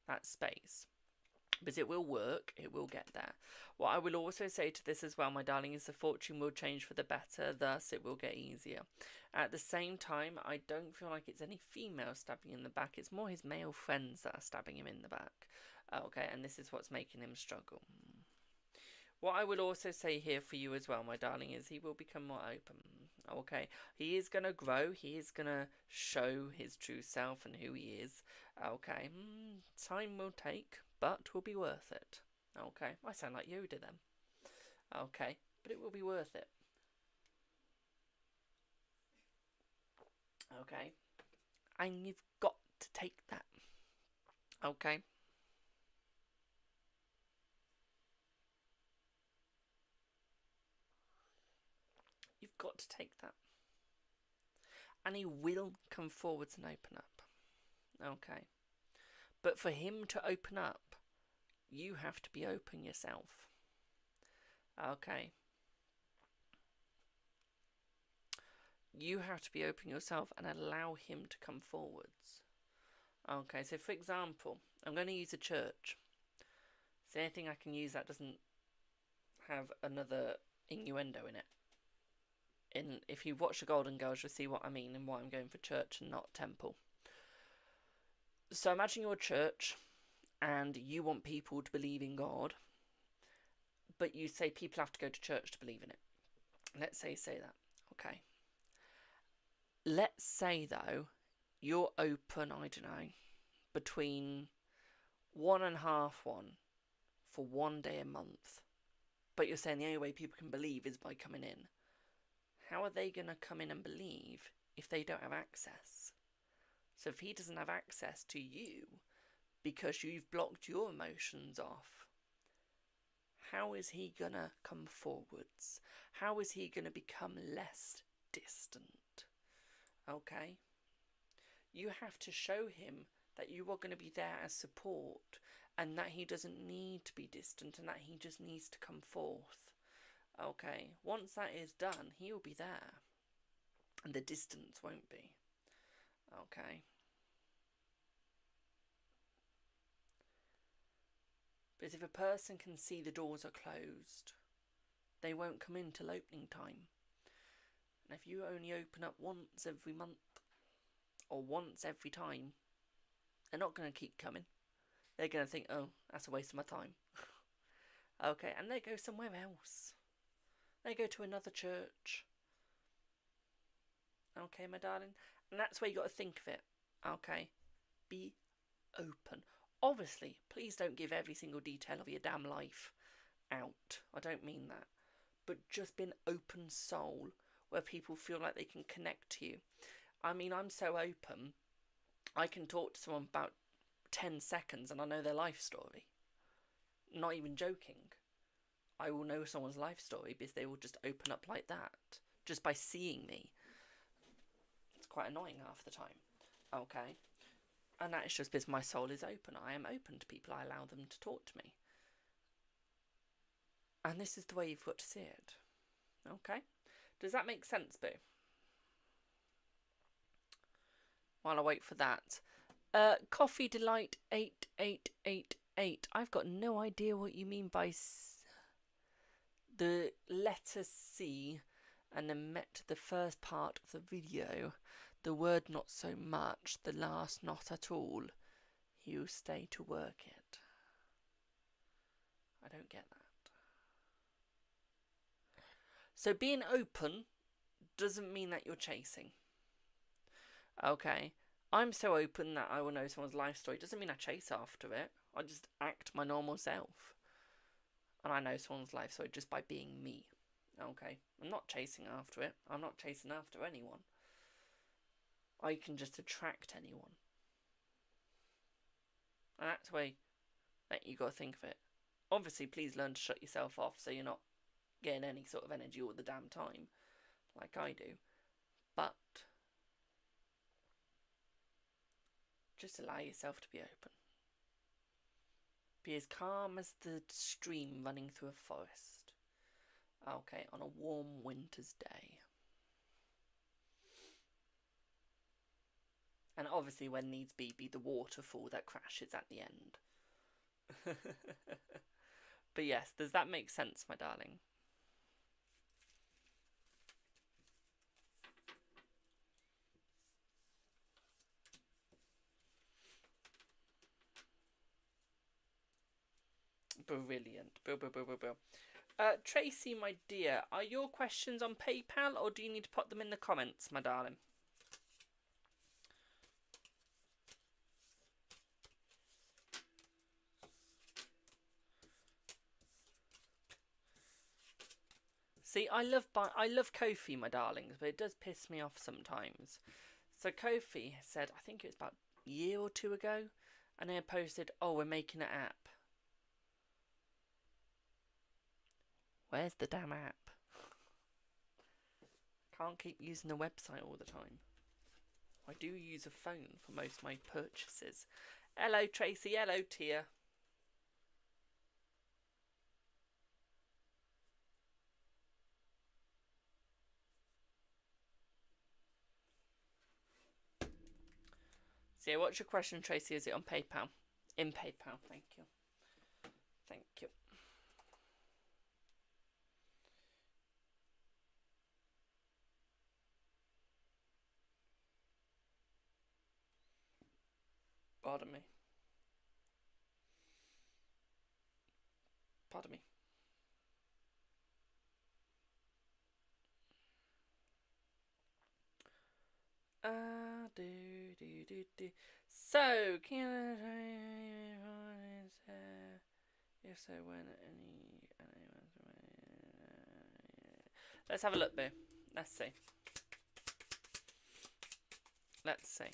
that space. But it will work, it will get there. What I will also say to this as well, my darling, is the fortune will change for the better, thus it will get easier. At the same time, I don't feel like it's any female stabbing in the back, it's more his male friends that are stabbing him in the back. Okay, and this is what's making him struggle. What I will also say here for you as well, my darling, is he will become more open. Okay, he is going to grow, he is going to show his true self and who he is. Okay, time will take, but will be worth it. Okay, I sound like Yoda then. Okay, but it will be worth it. Okay, and you've got to take that. Okay. You've got to take that. And he will come forwards and open up. Okay. But for him to open up, you have to be open yourself. Okay. You have to be open yourself and allow him to come forwards. Okay, so for example, I'm going to use a church. Is there anything I can use that doesn't have another innuendo in it? If you watch the Golden Girls, you'll see what I mean and why I'm going for church and not temple. So imagine you're a church and you want people to believe in God, but you say people have to go to church to believe in it. Let's say that. Okay. Let's say, though, you're open, I don't know, between 1 and 1/2 for 1 day a month. But you're saying the only way people can believe is by coming in. How are they going to come in and believe if they don't have access? So if he doesn't have access to you because you've blocked your emotions off, how is he going to come forwards? How is he going to become less distant? Okay? You have to show him that you are going to be there as support and that he doesn't need to be distant and that he just needs to come forth. Okay, once that is done, he will be there. And the distance won't be. Okay. But if a person can see the doors are closed, they won't come in till opening time. And if you only open up once every month, or once every time, they're not going to keep coming. They're going to think, oh, that's a waste of my time. Okay, and they go somewhere else. They go to another church. Okay, my darling? And that's where you got to think of it. Okay? Be open. Obviously, please don't give every single detail of your damn life out. I don't mean that. But just be an open soul where people feel like they can connect to you. I mean, I'm so open, I can talk to someone about 10 seconds and I know their life story. Not even joking. I will know someone's life story because they will just open up like that, just by seeing me. It's quite annoying half the time. Okay. And that is just because my soul is open. I am open to people. I allow them to talk to me. And this is the way you've got to see it. Okay. Does that make sense, Boo? While I wait for that. Coffee Delight 8888. I've got no idea what you mean by the letter C and then met the first part of the video. The word not so much, the last not at all. You stay to work it. I don't get that. So being open doesn't mean that you're chasing. Okay. I'm so open that I will know someone's life story. Doesn't mean I chase after it. I just act my normal self. And I know someone's life story just by being me. Okay. I'm not chasing after it. I'm not chasing after anyone. I can just attract anyone. And that's the way that you got to think of it. Obviously, please learn to shut yourself off so you're not getting any sort of energy all the damn time, like I do. But just allow yourself to be open. Be as calm as the stream running through a forest. Okay, on a warm winter's day. And obviously, when needs be the waterfall that crashes at the end. But yes, does that make sense, my darling? Brilliant. Tracy, my dear, are your questions on PayPal or do you need to put them in the comments, my darling? See, I love Kofi, my darlings, but it does piss me off sometimes. So Kofi said, I think it was about a year or two ago, and they posted, "Oh, we're making an app." Where's the damn app? Can't keep using the website all the time. I do use a phone for most of my purchases. Hello, Tracy. Hello, Tia. So yeah, what's your question, Tracy? Is it on PayPal? In PayPal, thank you. Thank you. Pardon me. Pardon me. So, if so, when any. Let's have a look, Boo. Let's see. Let's see.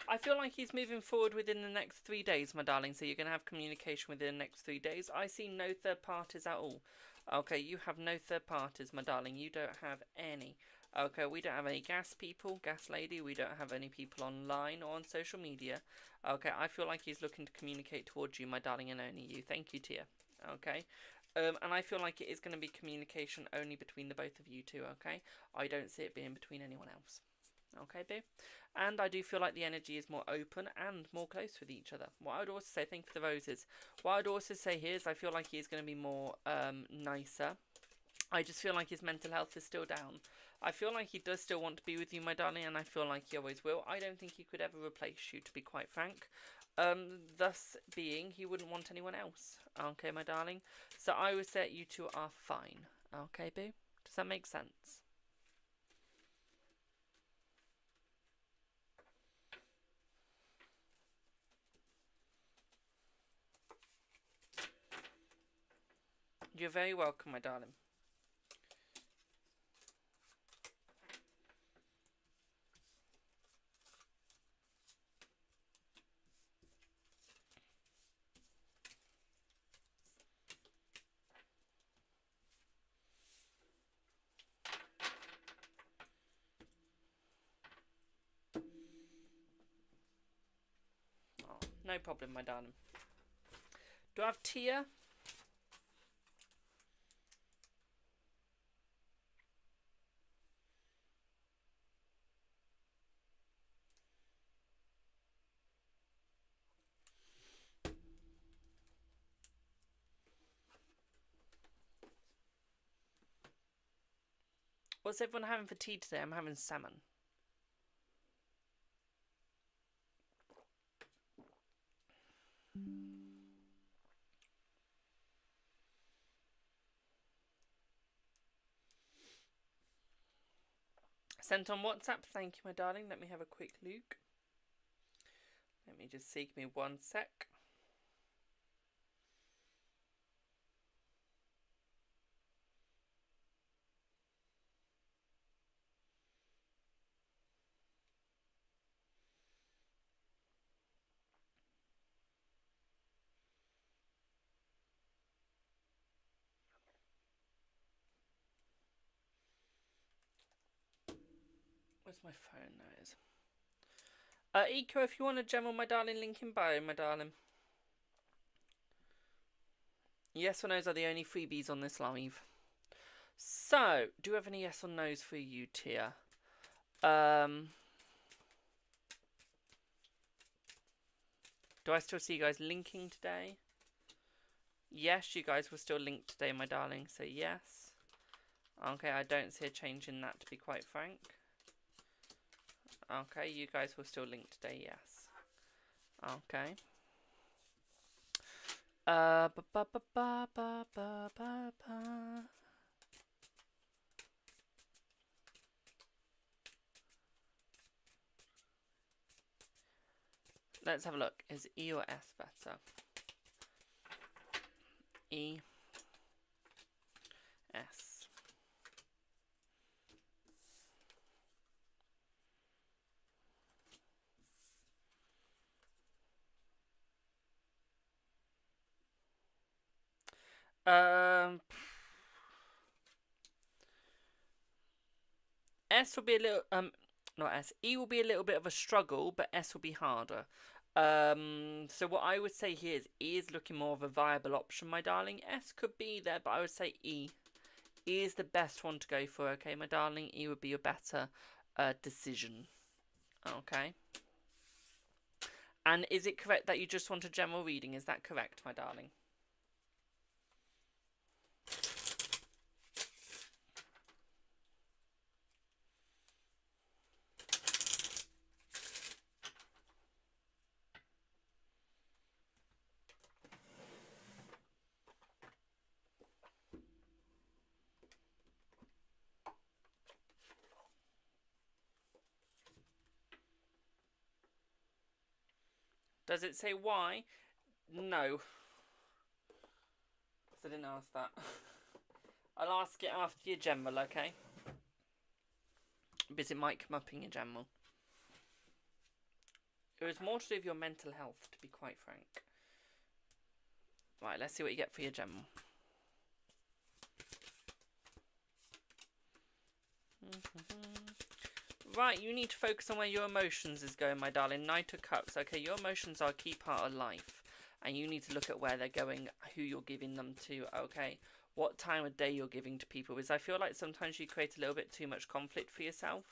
I feel like he's moving forward within the next 3 days, my darling. So you're going to have communication within the next 3 days. I see no third parties at all. Okay, you have no third parties, my darling. You don't have any. Okay, we don't have any gas people, gas lady. We don't have any people online or on social media. Okay, I feel like he's looking to communicate towards you, my darling, and only you. Thank you, Tia. Okay. And I feel like it is going to be communication only between the both of you two, okay? I don't see it being between anyone else. Okay, Boo? And I do feel like the energy is more open and more close with each other. What I would also say, thank you for the roses. What I would also say here is I feel like he's going to be more nicer. I just feel like his mental health is still down. I feel like he does still want to be with you, my darling, and I feel like he always will. I don't think he could ever replace you, to be quite frank. Thus being, he wouldn't want anyone else. Okay, my darling? So I would say you two are fine. Okay, Boo? Does that make sense? You're very welcome, my darling. Oh, no problem, my darling. Do I have Tia? What's everyone having for tea today? I'm having salmon. Sent on WhatsApp. Thank you, my darling. Let me have a quick look. Let me just see. Give me 1 sec. Where's my phone? There it is. Eco, if you want a gem on my darling, link in bio, my darling. Yes or no's are the only freebies on this live. So, do you have any yes or no's for you, Tia? Do I still see you guys linking today? Yes, you guys will still link today, my darling, so yes. Okay, I don't see a change in that, to be quite frank. Okay, you guys will still link today, yes. Okay. Ba ba ba ba ba ba ba ba. Let's have a look. Is E or S better? E. S. S will be a little not S. E will be a little bit of a struggle, but S will be harder. So what I would say here is E is looking more of a viable option, my darling. S could be there, but I would say E. E is the best one to go for, okay, my darling? E would be a better decision. Okay. And is it correct that you just want a general reading? Is that correct, my darling? Does it say why? No. Because I didn't ask that. I'll ask it after your general, okay? Because it might come up in your general. It was more to do with your mental health, to be quite frank. Right, let's see what you get for your general. Right, you need to focus on where your emotions is going, my darling. Knight of Cups. Okay, your emotions are a key part of life. And you need to look at where they're going, who you're giving them to, okay? What time of day you're giving to people. Because I feel like sometimes you create a little bit too much conflict for yourself.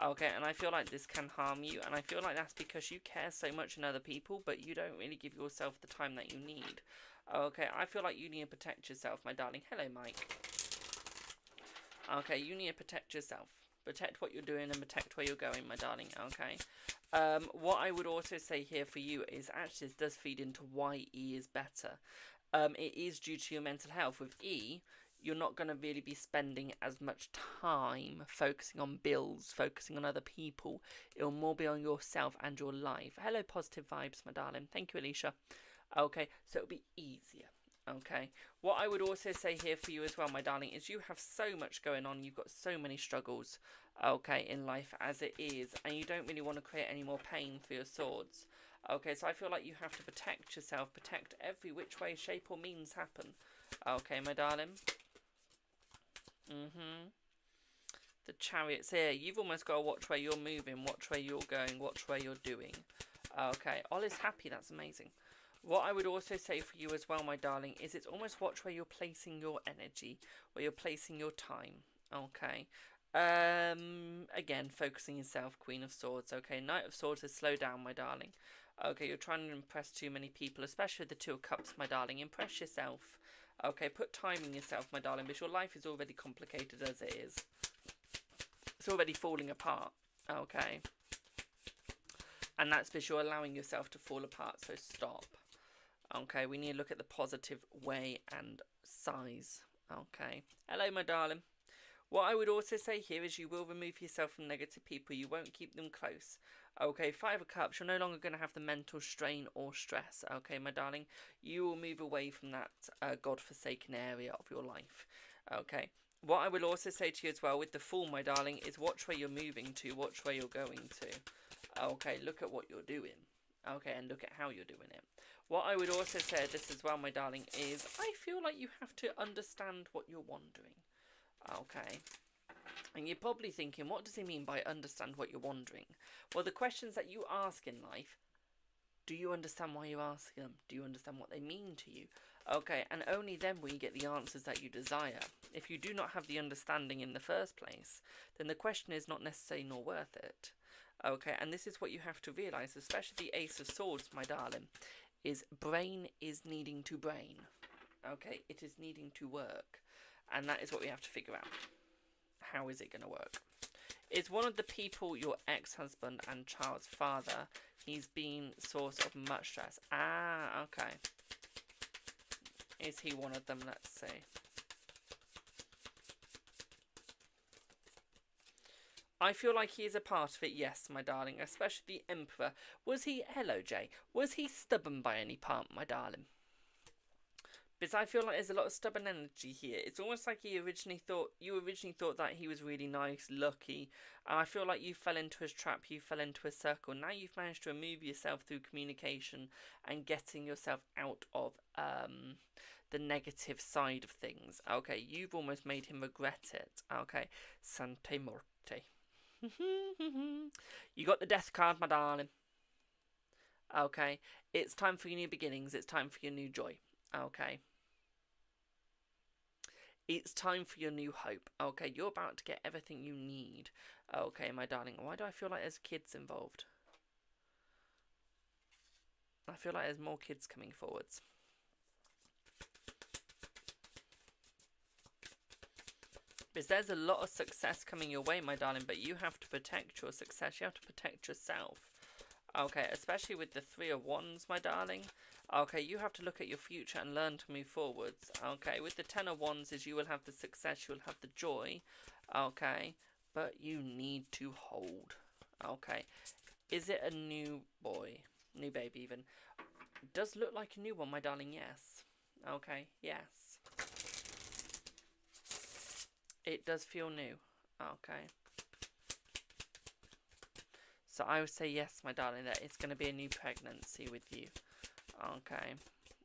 Okay, and I feel like this can harm you. And I feel like that's because you care so much in other people, but you don't really give yourself the time that you need. Okay, I feel like you need to protect yourself, my darling. Hello, Mike. Okay, you need to protect yourself. Protect what you're doing and protect where you're going, my darling, okay? What I would also say here for you is actually this does feed into why E is better. It is due to your mental health. With E, you're not going to really be spending as much time focusing on bills, focusing on other people. It'll more be on yourself and your life. Hello, positive vibes, my darling. Thank you, Alicia. Okay, so it'll be easier. Okay, what I would also say here for you as well, my darling, is you have so much going on. You've got so many struggles, okay, in life as it is, and you don't really want to create any more pain for your swords. Okay, so I feel like you have to protect yourself, protect every which way, shape or means happen. Okay, my darling. The Chariot's here. You've almost got to watch where you're moving, watch where you're going, watch where you're doing. Okay, Ollie's happy. That's amazing. What I would also say for you as well, my darling, is it's almost watch where you're placing your energy, where you're placing your time. Okay. Again, focusing yourself, Queen of Swords. Okay, Knight of Swords is slow down, my darling. Okay, you're trying to impress too many people, especially the Two of Cups, my darling. Impress yourself. Okay, put time in yourself, my darling, because your life is already complicated as it is. It's already falling apart. Okay. And that's because you're allowing yourself to fall apart, so stop. Okay, we need to look at the positive way and size. Okay. Hello, my darling. What I would also say here is you will remove yourself from negative people. You won't keep them close. Okay, Five of Cups, you're no longer going to have the mental strain or stress. Okay, my darling. You will move away from that God-forsaken area of your life. Okay. What I will also say to you as well with the Fool, my darling, is watch where you're moving to. Watch where you're going to. Okay, look at what you're doing. Okay, and look at how you're doing it. What I would also say this as well, my darling, is I feel like you have to understand what you're wondering. Okay. And you're probably thinking, what does he mean by understand what you're wondering? Well, the questions that you ask in life, do you understand why you ask them? Do you understand what they mean to you? Okay, and only then will you get the answers that you desire. If you do not have the understanding in the first place, then the question is not necessary nor worth it. Okay, and this is what you have to realise, especially the Ace of Swords, my darling, is brain is needing to brain. Okay, it is needing to work. And that is what we have to figure out. How is it going to work? Is one of the people your ex-husband and child's father? He's been source of much stress. Ah, okay. Is he one of them? Let's see. I feel like he is a part of it, yes, my darling. Especially the Emperor. Was he, hello Jay, was he stubborn by any part, my darling? Because I feel like there's a lot of stubborn energy here. It's almost like you originally thought that he was really nice, lucky. And I feel like you fell into his trap, you fell into a circle. Now you've managed to remove yourself through communication and getting yourself out of the negative side of things. Okay, you've almost made him regret it. Okay, Sante Morte. You got the death card, my darling. Okay, it's time for your new beginnings. It's time for your new joy. Okay. It's time for your new hope. Okay, you're about to get everything you need. Okay, my darling. Why do I feel like there's kids involved? I feel like there's more kids coming forwards. Because there's a lot of success coming your way, my darling, but you have to protect your success. You have to protect yourself. Okay, especially with the Three of Wands, my darling. Okay, you have to look at your future and learn to move forwards. Okay, with the Ten of Wands is you will have the success, you will have the joy. Okay, but you need to hold. Okay, is it a new boy? New baby even. Does look like a new one, my darling, yes. Okay, yes. It does feel new. Okay. So I would say yes, my darling, that it's going to be a new pregnancy with you. Okay.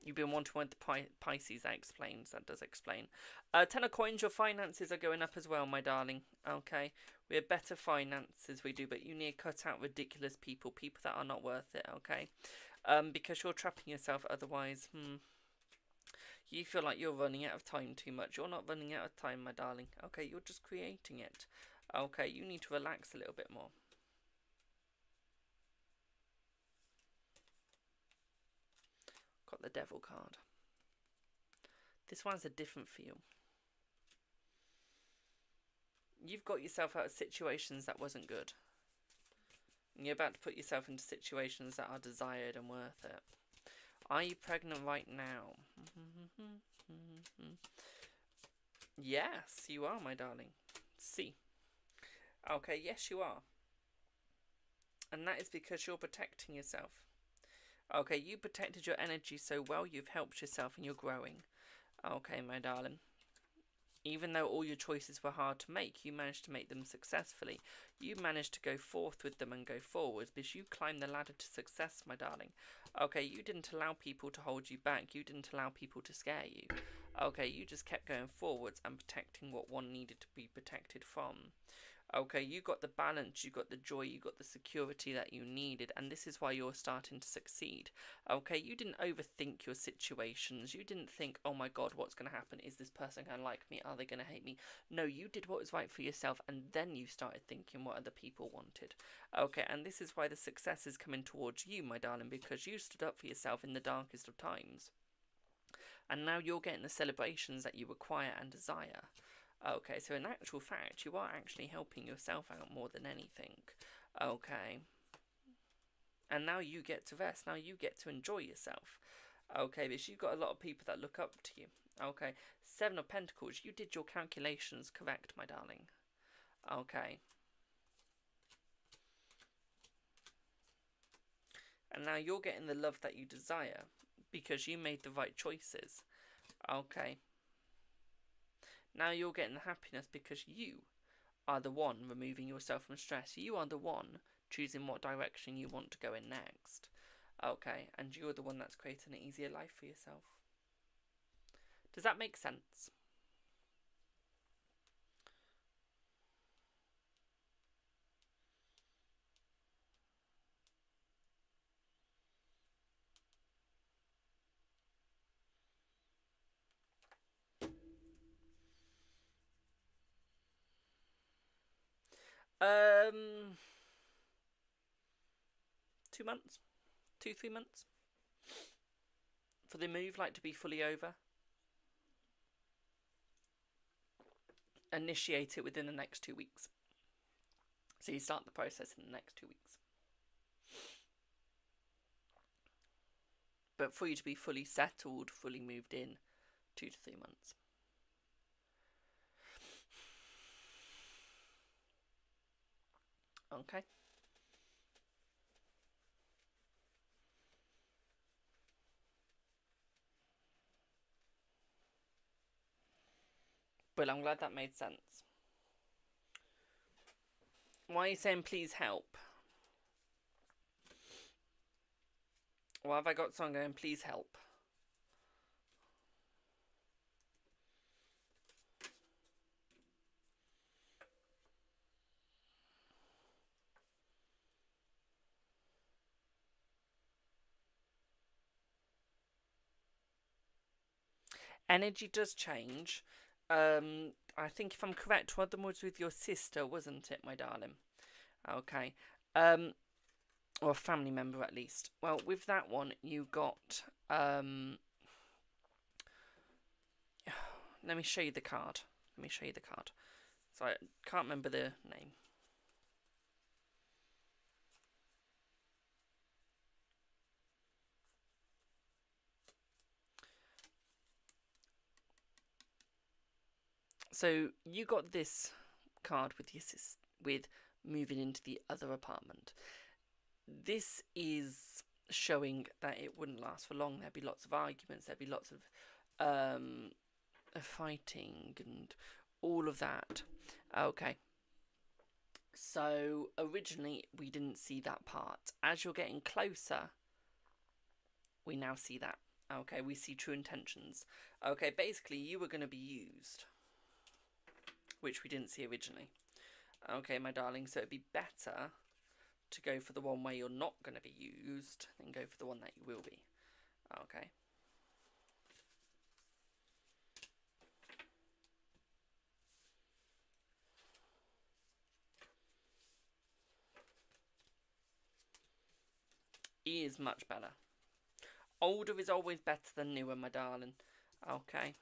You've been wanting one with the Pisces, that explains. That does explain. 10 of coins, your finances are going up as well, my darling. Okay. We have better finances, we do, but you need to cut out ridiculous people. People that are not worth it, okay? Because you're trapping yourself otherwise. You feel like you're running out of time too much. You're not running out of time, my darling. Okay, you're just creating it. Okay, you need to relax a little bit more. Got the Devil card. This one's a different feel. You've got yourself out of situations that wasn't good. And you're about to put yourself into situations that are desired and worth it. Are you pregnant right now? Yes, you are, my darling. See. Okay, yes, you are. And that is because you're protecting yourself. Okay, you protected your energy so well, you've helped yourself and you're growing. Okay, my darling. Even though all your choices were hard to make, you managed to make them successfully. You managed to go forth with them and go forwards because you climbed the ladder to success, my darling. Okay, you didn't allow people to hold you back. You didn't allow people to scare you. Okay, you just kept going forwards and protecting what one needed to be protected from. Okay, you got the balance, you got the joy, you got the security that you needed, and this is why you're starting to succeed. Okay, you didn't overthink your situations. You didn't think, oh my god, what's going to happen? Is this person going to like me? Are they going to hate me? No, you did what was right for yourself, and then you started thinking what other people wanted. Okay, and this is why the success is coming towards you, my darling, because you stood up for yourself in the darkest of times. And now you're getting the celebrations that you require and desire. Okay, so in actual fact, you are actually helping yourself out more than anything. Okay. And now you get to rest. Now you get to enjoy yourself. Okay, because you've got a lot of people that look up to you. Okay. 7 of Pentacles. You did your calculations correct, my darling. Okay. And now you're getting the love that you desire because you made the right choices. Okay. Now you're getting the happiness because you are the one removing yourself from stress. You are the one choosing what direction you want to go in next. Okay, and you're the one that's creating an easier life for yourself. Does that make sense? 2 months, 3 months for the move, like to be fully over. Initiate it within the next 2 weeks. So you start the process in the next 2 weeks. But for you to be fully settled, fully moved in, 2 to 3 months. Okay. But I'm glad that made sense. Why are you saying please help? Why have I got someone going please help? Energy does change. I think if I'm correct, one of them was with your sister, wasn't it, my darling? Okay. Or a family member at least. Well, with that one, you got... let me show you the card. So I can't remember the name. So you got this card with with moving into the other apartment. This is showing that it wouldn't last for long. There'd be lots of arguments. There'd be lots of fighting and all of that. Okay. So originally we didn't see that part. As you're getting closer, we now see that. Okay, we see true intentions. Okay, basically you were going to be used, which we didn't see originally. Okay, my darling, so it'd be better to go for the one where you're not going to be used than go for the one that you will be. Okay. He is much better. Older is always better than newer, my darling. Okay.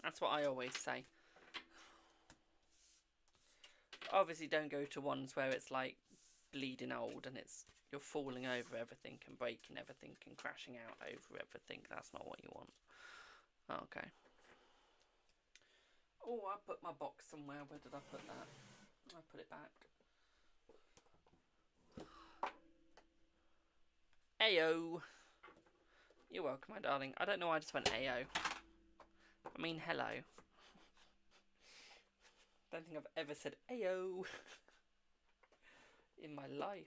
That's what I always say. Obviously, don't go to ones where it's like bleeding old and you're falling over everything and breaking everything and crashing out over everything. That's not what you want. Okay. Oh, I put my box somewhere. Where did I put that? I put it back. Ayo. You're welcome, my darling. I don't know why I just went ayo. I mean, hello. Don't think I've ever said ayo in my life.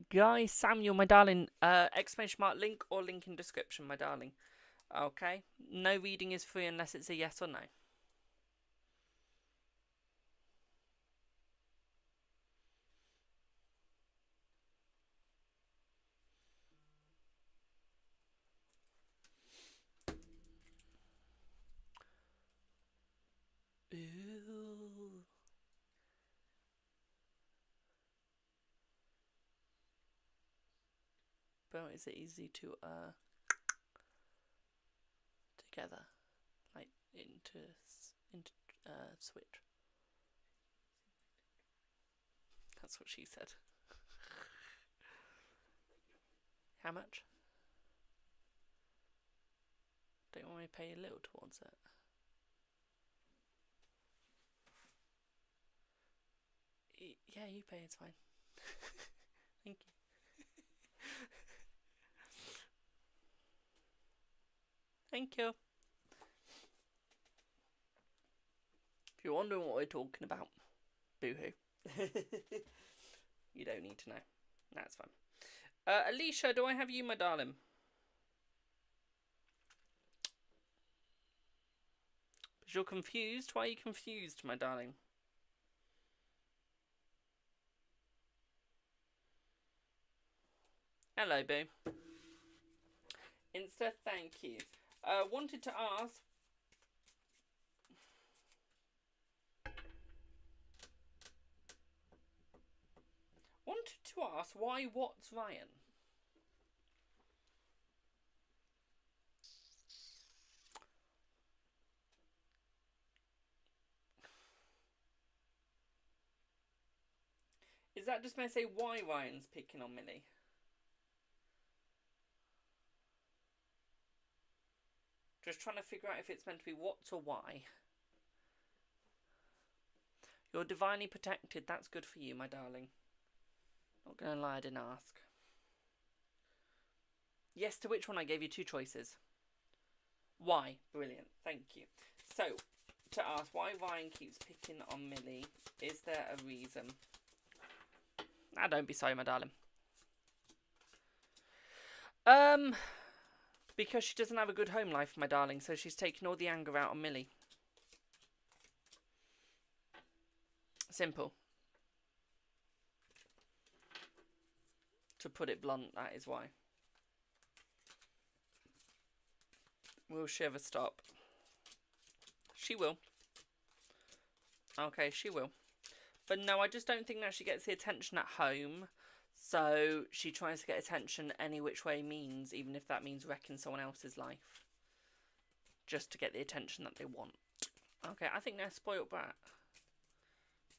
Guy Samuel, my darling, exclamation mark link or link in description, my darling. Okay, no reading is free unless it's a yes or no. Ooh. But is it easy to together, like into switch? That's what she said. How much? Don't you want me to pay a little towards it? Yeah, you pay, it's fine. Thank you. Thank you. If you're wondering what we're talking about, boo-hoo. You don't need to know. That's fine. Alicia, do I have you, my darling? Because you're confused. Why are you confused, my darling? Hello, boo. Insta, thank you. Wanted to ask. Why what's Ryan? Is that just meant to say why Ryan's picking on Millie? Just trying to figure out if it's meant to be what or why. You're divinely protected. That's good for you, my darling. Not gonna lie, I didn't ask. Yes to which one? I gave you 2 choices. Why? Brilliant. Thank you. So, to ask why Ryan keeps picking on Millie, is there a reason? Ah, don't be sorry, my darling. Because she doesn't have a good home life, my darling, so she's taking all the anger out on Millie. Simple. To put it blunt, that is why. Will she ever stop? She will. Okay, she will. But no, I just don't think that she gets the attention at home. So she tries to get attention any which way means, even if that means wrecking someone else's life. Just to get the attention that they want. Okay, I think they're spoilt brat.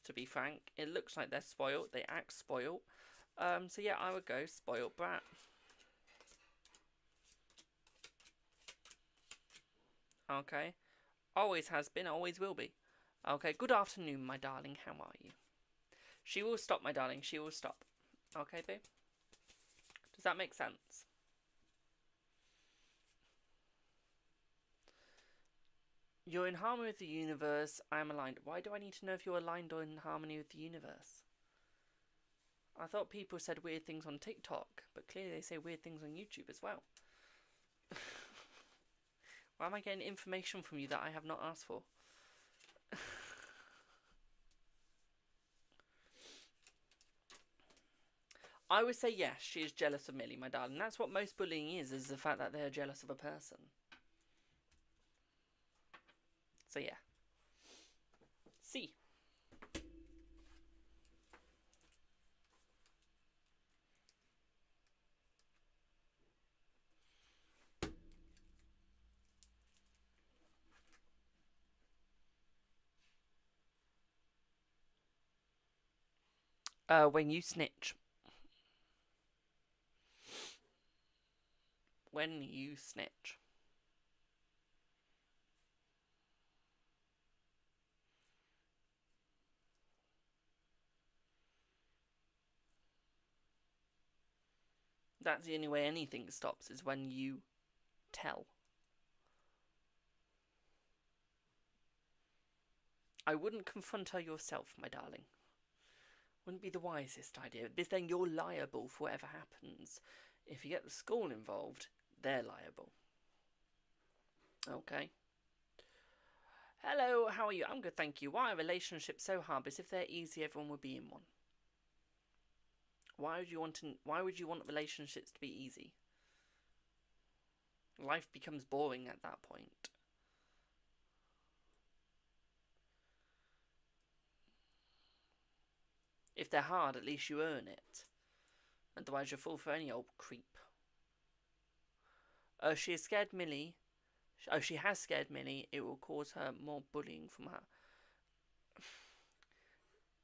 To be frank, it looks like they're spoilt. They act spoilt. So yeah, I would go spoilt brat. Okay. Always has been, always will be. Okay, good afternoon, my darling. How are you? She will stop, my darling. She will stop. Okay, babe? Does that make sense? You're in harmony with the universe. I am aligned. Why do I need to know if you're aligned or in harmony with the universe? I thought people said weird things on TikTok, but clearly they say weird things on YouTube as well. Why am I getting information from you that I have not asked for? I would say yes, she is jealous of Millie, my darling. That's what most bullying is the fact that they're jealous of a person. So yeah. C. When you snitch. When you snitch. That's the only way anything stops, is when you tell. I wouldn't confront her yourself, my darling. Wouldn't be the wisest idea, because then you're liable for whatever happens. If you get the school involved, they're liable. Okay. Hello, how are you? I'm good, thank you. Why are relationships so hard? Because if they're easy, everyone would be in one. Why would you want relationships to be easy? Life becomes boring at that point. If they're hard, at least you earn it. Otherwise, you'll fall for any old creep. She has scared Millie. Oh, she has scared Millie. It will cause her more bullying from her.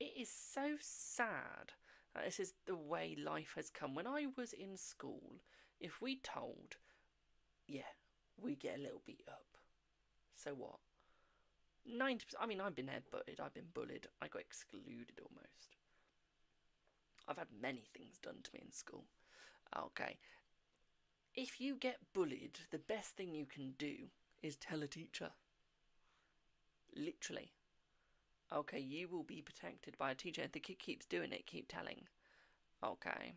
It is so sad that this is the way life has come. When I was in school, if we told, yeah, we get a little beat up. So what? 90%. I mean, I've been headbutted. I've been bullied. I got excluded almost. I've had many things done to me in school. Okay. If you get bullied, the best thing you can do is tell a teacher. Literally. Okay, you will be protected by a teacher. If the kid keeps doing it, keep telling. Okay.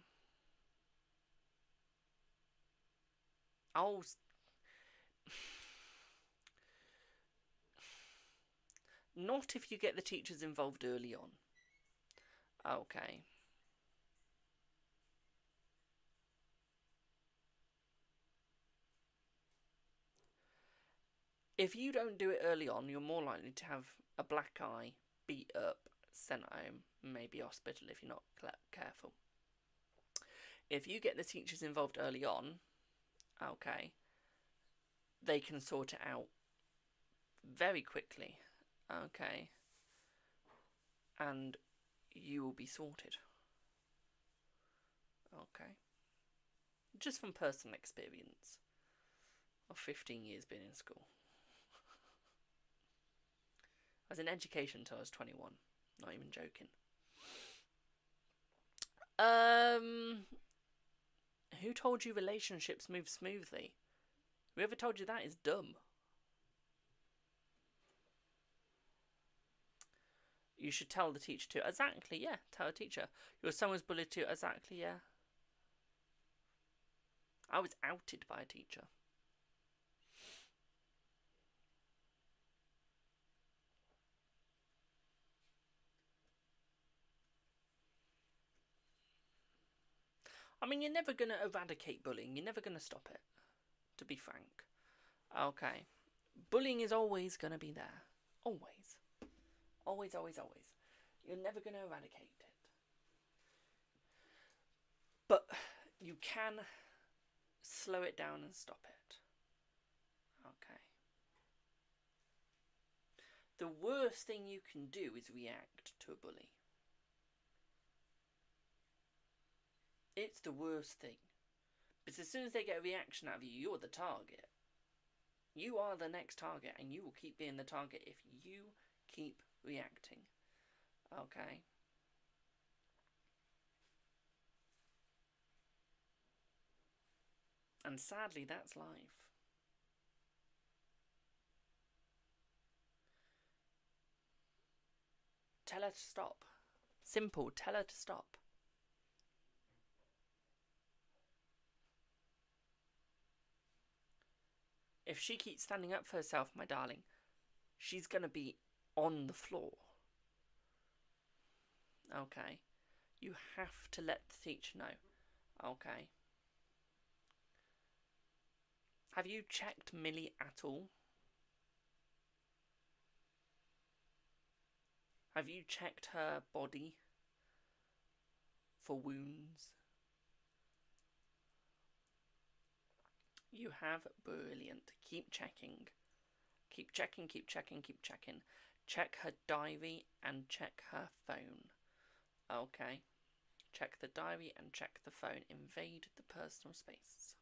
Not if you get the teachers involved early on. Okay. If you don't do it early on, you're more likely to have a black eye, beat up, sent home, maybe hospital if you're not careful. If you get the teachers involved early on, okay, they can sort it out very quickly, okay, and you will be sorted, okay. Just from personal experience of 15 years being in school. I was in education until I was 21, not even joking. Who told you relationships move smoothly? Whoever told you that is dumb. You should tell the teacher to. Exactly, yeah. Tell the teacher. Your son was bullied too. Exactly, yeah. I was outed by a teacher. I mean, you're never going to eradicate bullying. You're never going to stop it, to be frank. Okay. Bullying is always going to be there. Always. Always, always, always. You're never going to eradicate it. But you can slow it down and stop it. Okay. The worst thing you can do is react to a bully. It's the worst thing. Because as soon as they get a reaction out of you, you're the target. You are the next target, and you will keep being the target if you keep reacting. Okay? And sadly, that's life. Tell her to stop. Simple, tell her to stop. If she keeps standing up for herself, my darling, she's going to be on the floor. Okay? You have to let the teacher know. Okay? Have you checked Millie at all? Have you checked her body for wounds? You have. Brilliant. Keep checking. Keep checking, keep checking, keep checking. Check her diary and check her phone. Okay. Check the diary and check the phone. Invade the personal space.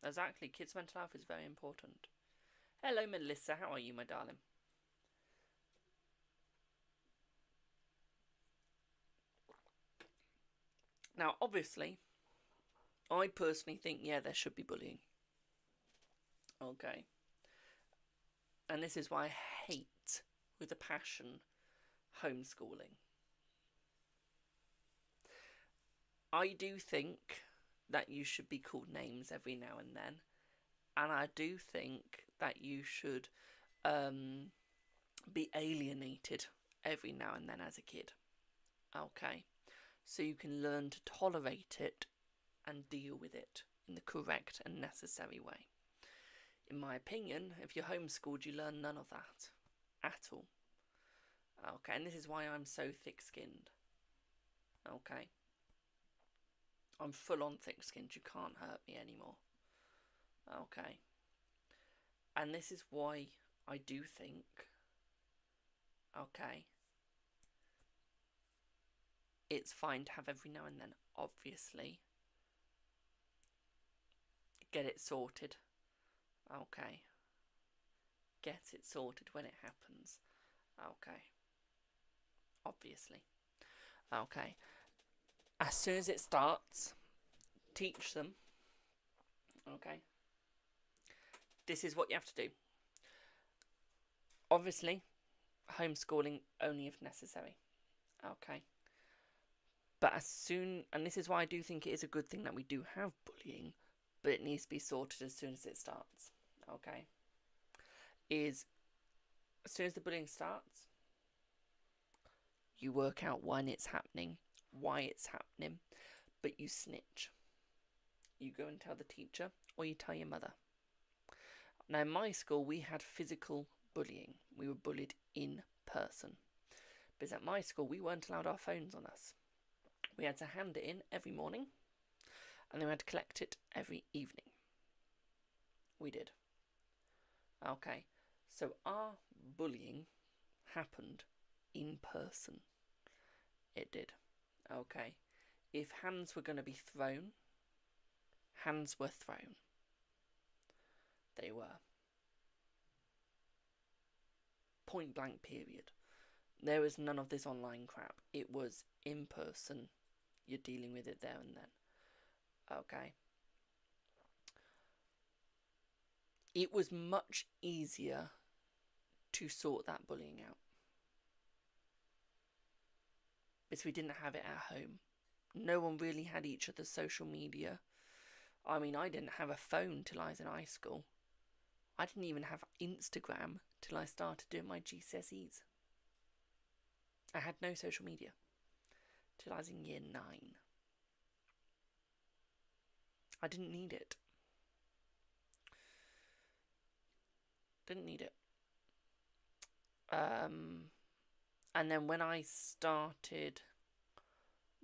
Exactly. Kids' mental health is very important. Hello, Melissa. How are you, my darling? Now, obviously, I personally think, yeah, there should be bullying. Okay. And this is why I hate, with a passion, homeschooling. I do think that you should be called names every now and then. And I do think that you should be alienated every now and then as a kid. Okay. So you can learn to tolerate it and deal with it in the correct and necessary way. In my opinion, if you're homeschooled, you learn none of that at all. Okay, and this is why I'm so thick-skinned. Okay. I'm full-on thick-skinned. You can't hurt me anymore. Okay. And this is why I do think, okay, it's fine to have every now and then, obviously. Get it sorted. Okay. Get it sorted when it happens. Okay. Obviously. Okay. As soon as it starts, teach them. Okay. This is what you have to do. Obviously, homeschooling only if necessary. Okay. But as soon, and this is why I do think it is a good thing that we do have bullying, but it needs to be sorted as soon as it starts. Okay. Is as soon as the bullying starts, you work out when it's happening, why it's happening, but you snitch. you go and tell the teacher, or you tell your mother. Now, in my school, we had physical bullying. We were bullied in person. Because at my school, we weren't allowed our phones on us. We had to hand it in every morning, and then we had to collect it every evening. We did. Okay, so our bullying happened in person. It did. Okay, if hands were going to be thrown, hands were thrown. They were. Point blank period. There was none of this online crap. It was in person. You're dealing with it there and then. Okay. It was much easier to sort that bullying out, because we didn't have it at home. No one really had each other's social media. I mean, I didn't have a phone till I was in high school. I didn't even have Instagram till I started doing my GCSEs. I had no social media till I was in year 9. I didn't need it. Didn't need it. And then when I started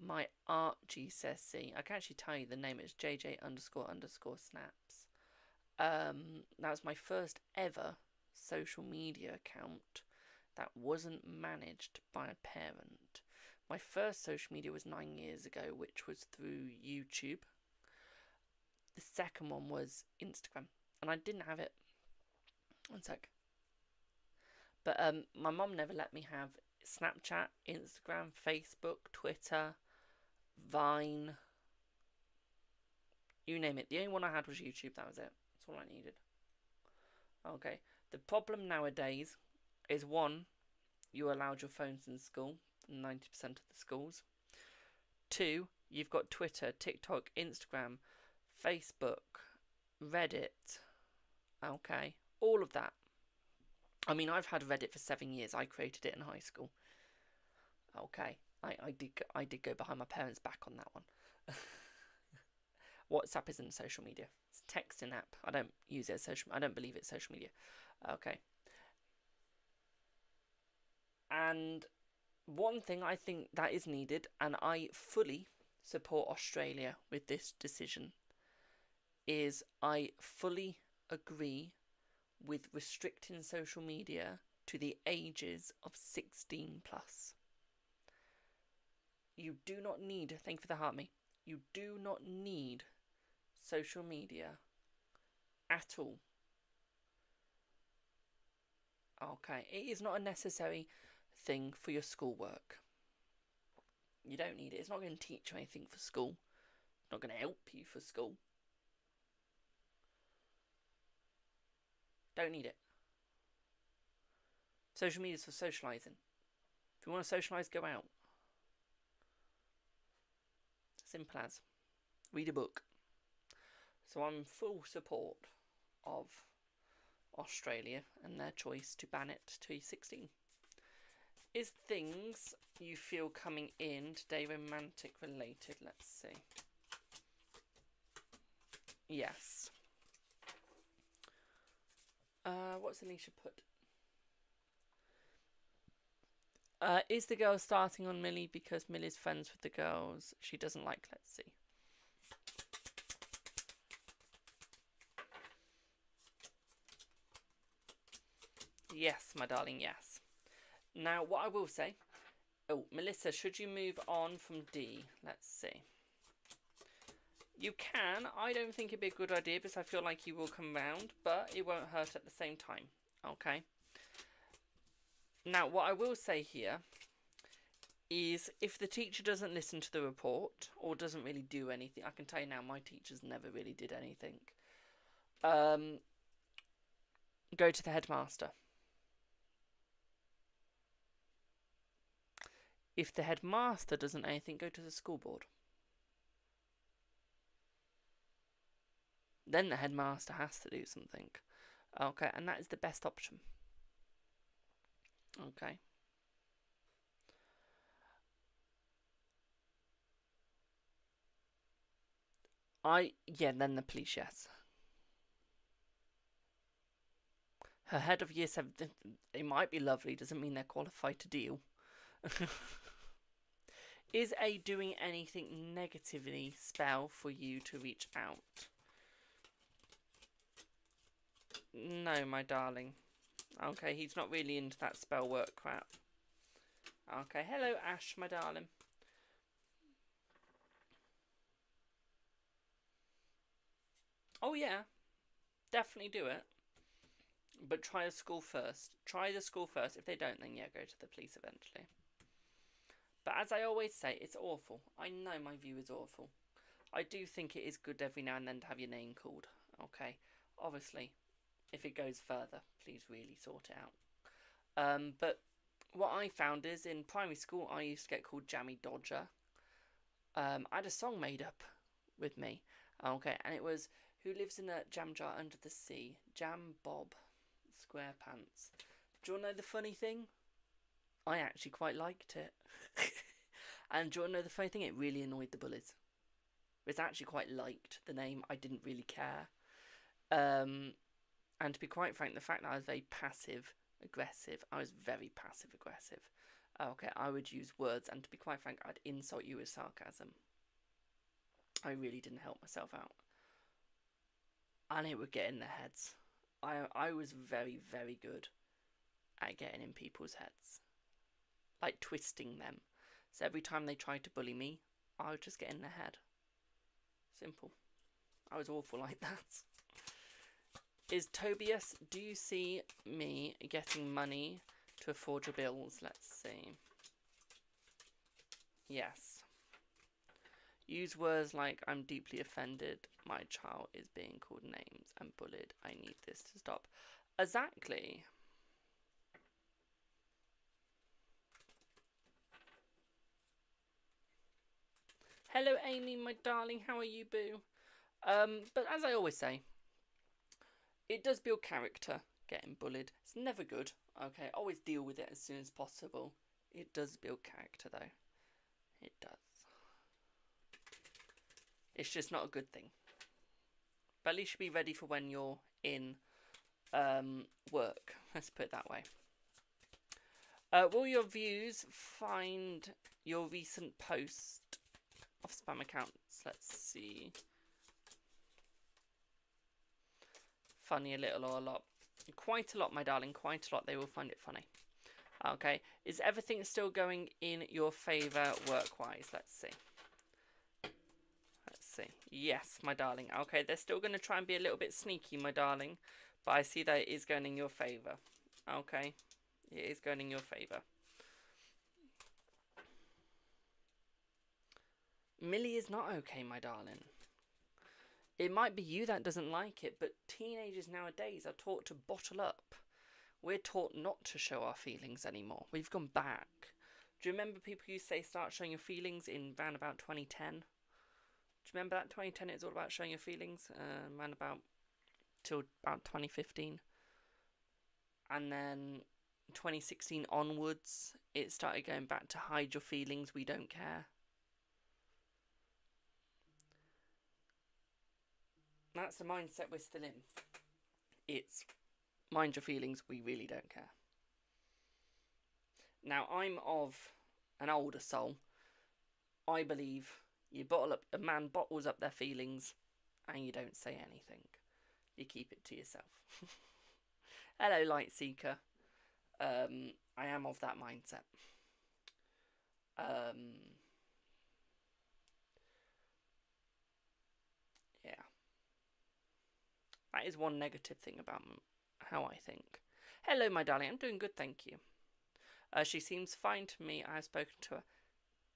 my art GCSE, I can actually tell you the name. It's JJ__snaps. That was my first ever social media account that wasn't managed by a parent. My first social media was 9 years ago, which was through YouTube. The second one was Instagram, and I didn't have it. One sec. But my mum never let me have Snapchat, Instagram, Facebook, Twitter, Vine. You name it. The only one I had was YouTube. That was it. That's all I needed. Okay. The problem nowadays is, one, you allowed your phones in school, 90% of the schools. 2, you've got Twitter, TikTok, Instagram, Facebook, Reddit. Okay. All of that. I mean, I've had Reddit for 7 years. I created it in high school. Okay, I did go behind my parents' back on that one. WhatsApp isn't social media. It's a texting app. I don't use it as social. I don't believe it's social media. Okay. And one thing I think that is needed, and I fully support Australia with this decision, is I fully agree with restricting social media to the ages of 16 plus. You do not need, thank you for the heart me, you do not need social media at all. Okay, it is not a necessary thing for your schoolwork. You don't need it. It's not going to teach you anything for school. It's not going to help you for school. Don't need it. Social media is for socialising. If you want to socialise, go out. Simple as. Read a book. So I'm full support of Australia and their choice to ban it to 16. Is things you feel coming in today romantic related? Let's see. Yes. What's Alicia put? Is the girl starting on Millie because Millie's friends with the girls she doesn't like? Let's see. Yes, my darling, yes. Now, what I will say... Oh, Melissa, should you move on from D? Let's see. You can. I don't think it'd be a good idea because I feel like you will come round, but it won't hurt at the same time. Okay? Now, what I will say here is if the teacher doesn't listen to the report or doesn't really do anything, I can tell you now, my teachers never really did anything. Go to the headmaster. If the headmaster doesn't do anything, go to the school board. Then the headmaster has to do something. Okay, and that is the best option. Okay. Yeah, then the police, yes. Her head of year 7, it might be lovely, doesn't mean they're qualified to deal. Is A doing anything negatively spell for you to reach out? No, my darling. Okay, he's not really into that spell work crap. Okay, hello Ash, my darling. Oh yeah, definitely do it. But try the school first. Try the school first. If they don't, then yeah, go to the police eventually. But as I always say, it's awful. I know my view is awful. I do think it is good every now and then to have your name called. Okay, obviously, if it goes further, please really sort it out. But what I found is in primary school, I used to get called Jammy Dodger. I had a song made up with me. Okay, and it was, who lives in a jam jar under the sea? Jam Bob Squarepants. Do you want to know the funny thing? I actually quite liked it. And do you want to know the funny thing? It really annoyed the bullies. It's actually quite liked the name. I didn't really care. And to be quite frank, the fact that I was very passive aggressive, I was very passive aggressive. Okay, I would use words, and to be quite frank, I'd insult you with sarcasm. I really didn't help myself out. And it would get in their heads. I was very, very good at getting in people's heads. Like twisting them. So every time they tried to bully me, I would just get in their head. Simple. I was awful like that. Is Tobias, do you see me getting money to afford your bills? Let's see. Yes. Use words like, I'm deeply offended, my child is being called names and bullied, I need this to stop. Exactly. Hello Amy, my darling, how are you, boo? But as I always say, it does build character, getting bullied. It's never good, okay? Always deal with it as soon as possible. It does build character though. It does. It's just not a good thing. But at least you be ready for when you're in work. Let's put it that way. Will your views find your recent post of spam accounts? Let's see. Funny a little or a lot? Quite a lot, my darling. Quite a lot. They will find it funny. Okay. Is everything still going in your favour work-wise? Let's see. See. Yes, my darling. Okay, they're still going to try and be a little bit sneaky, my darling. But I see that it is going in your favour. Okay. It is going in your favour. Millie is not okay, my darling. It might be you that doesn't like it, but teenagers nowadays are taught to bottle up. We're taught not to show our feelings anymore. We've gone back. Do you remember people used to say start showing your feelings in around about 2010? Do you remember that 2010? It was all about showing your feelings. Around about till about 2015, and then 2016 onwards, it started going back to hide your feelings. We don't care. That's the mindset we're still in. It's mind your feelings. We really don't care. Now I'm of an older soul. I believe. You bottle up, a man bottles up their feelings and you don't say anything. You keep it to yourself. Hello, Light Seeker. I am of that mindset. Yeah. That is one negative thing about how I think. Hello, my darling. I'm doing good, thank you. She seems fine to me. I've spoken to her.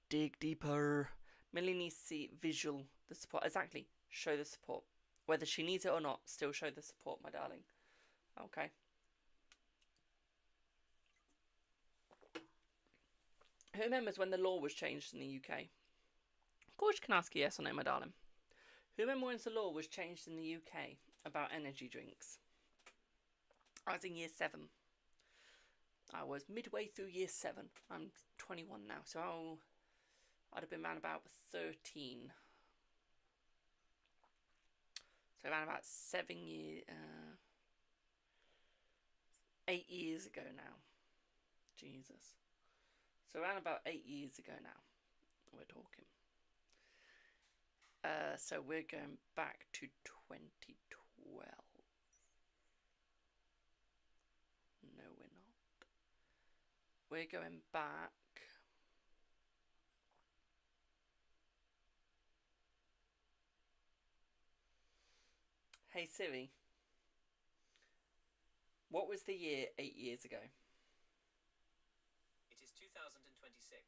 Dig deeper. Millie needs to see visual, the support. Exactly. Show the support. Whether she needs it or not, still show the support, my darling. Okay. Who remembers when the law was changed in the UK? Of course you can ask a yes or no, my darling. Who remembers when the law was changed in the UK about energy drinks? I was in year 7. I was midway through year 7. I'm 21 now, so I'd have been around about 13. So around about 8 years ago now. Jesus. So around about 8 years ago now, we're talking. So we're going back to 2012. No, we're not. We're going back. Hey Siri, what was the year 8 years ago? It is 2026.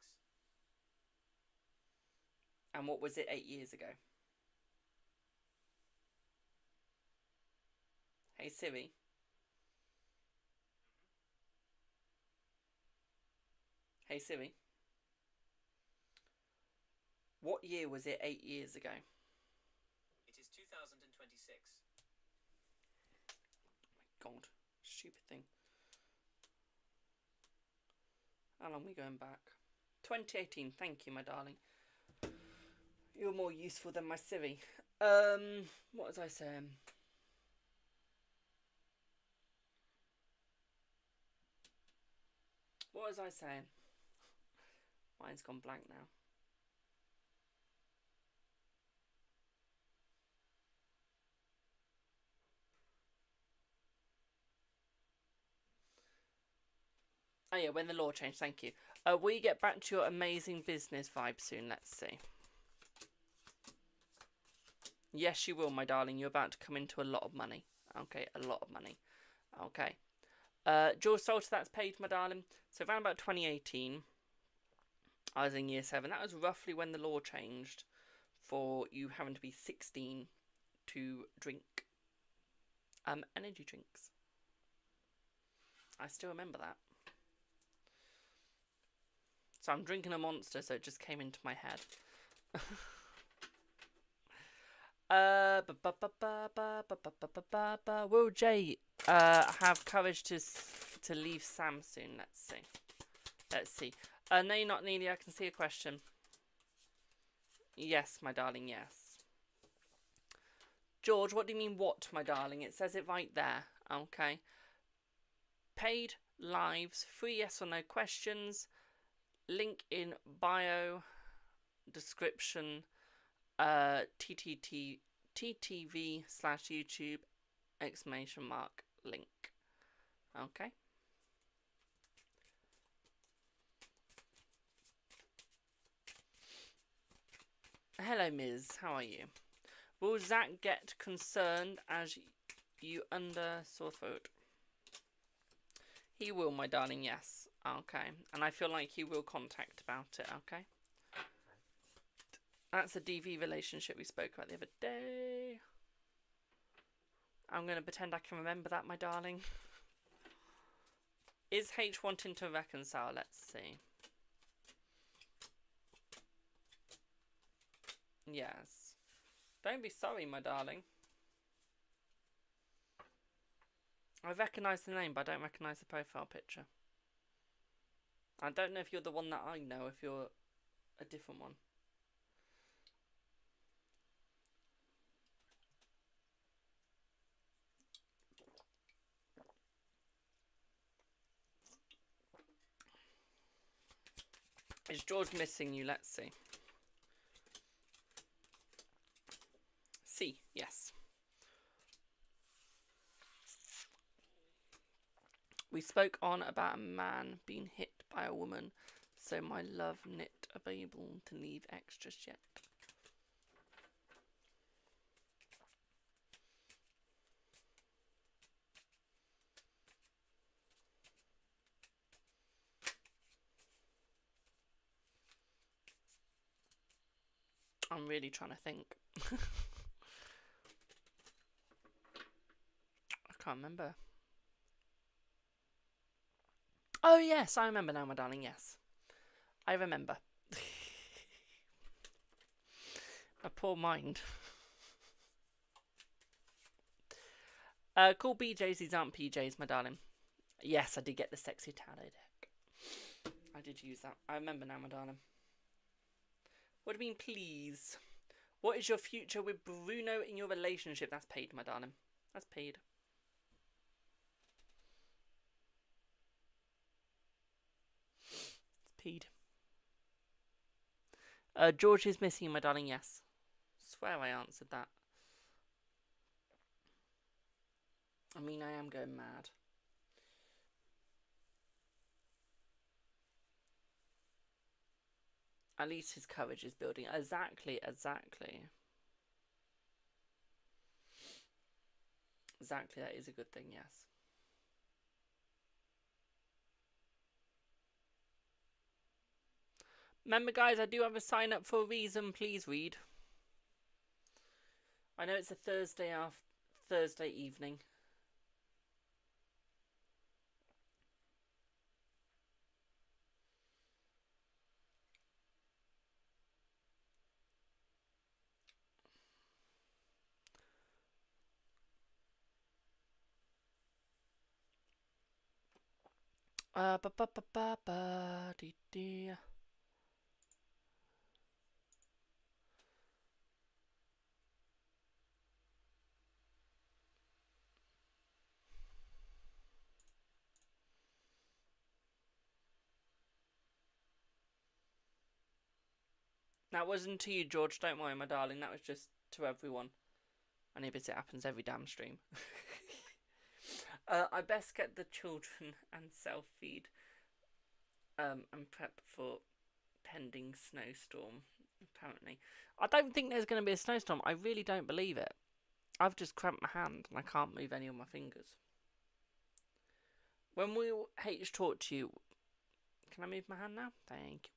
And what was it 8 years ago? Hey Siri. Hey Siri. What year was it 8 years ago? It is 2026. Oh my god, stupid thing. How long are we going back? 2018, thank you, my darling. You're more useful than my Siri. What was I saying? What was I saying? Mine's gone blank now. Oh yeah, when the law changed, thank you. Will you get back to your amazing business vibe soon? Let's see. Yes, you will, my darling. You're about to come into a lot of money. Okay, a lot of money. Okay. George Salter, that's paid, my darling. So around about 2018, I was in year 7. That was roughly when the law changed for you having to be 16 to drink energy drinks. I still remember that. So I'm drinking a Monster, so it just came into my head. Will Jay have courage to leave Sam soon? Let's see. Let's see. No, you're not, Neely. I can see a question. Yes, my darling, yes. George, what do you mean what, my darling? It says it right there. Okay. Paid lives, 3 yes or no questions. Link in bio, description, TTV/YouTube, ! link. Okay. Hello, Ms. How are you? Will Zach get concerned as you under sore throat? He will, my darling, yes. Okay. And I feel like he will contact about it, okay? That's a DV relationship we spoke about the other day. I'm going to pretend I can remember that, my darling. Is H wanting to reconcile? Let's see. Yes. Don't be sorry, my darling. I recognise the name, but I don't recognise the profile picture. I don't know if you're the one that I know, if you're a different one. Is George missing you? Let's see. C, yes. We spoke on about a man being hit by a woman, so my love knit able to leave extras yet. I'm really trying to think. I can't remember. Oh yes, I remember now, my darling, yes. I remember. A poor mind. Call BJs, these aren't PJs, my darling. Yes, I did get the sexy tarot deck. I did use that. I remember now, my darling. What do you mean, please? What is your future with Bruno in your relationship? That's paid, my darling. That's paid. It's paid. George is missing, my darling. Yes. Swear I answered that. I mean, I am going mad. At least his courage is building. Exactly, exactly. Exactly, that is a good thing, yes. Remember, guys, I do have a sign up for a reason. Please read. I know it's a Thursday evening. Dee dee. That wasn't to you, George. Don't worry, my darling. That was just to everyone. And if it happens every damn stream. I best get the children and self-feed. And prep for pending snowstorm, apparently. I don't think there's going to be a snowstorm. I really don't believe it. I've just cramped my hand and I can't move any of my fingers. When we H talk to you... Can I move my hand now? Thank you.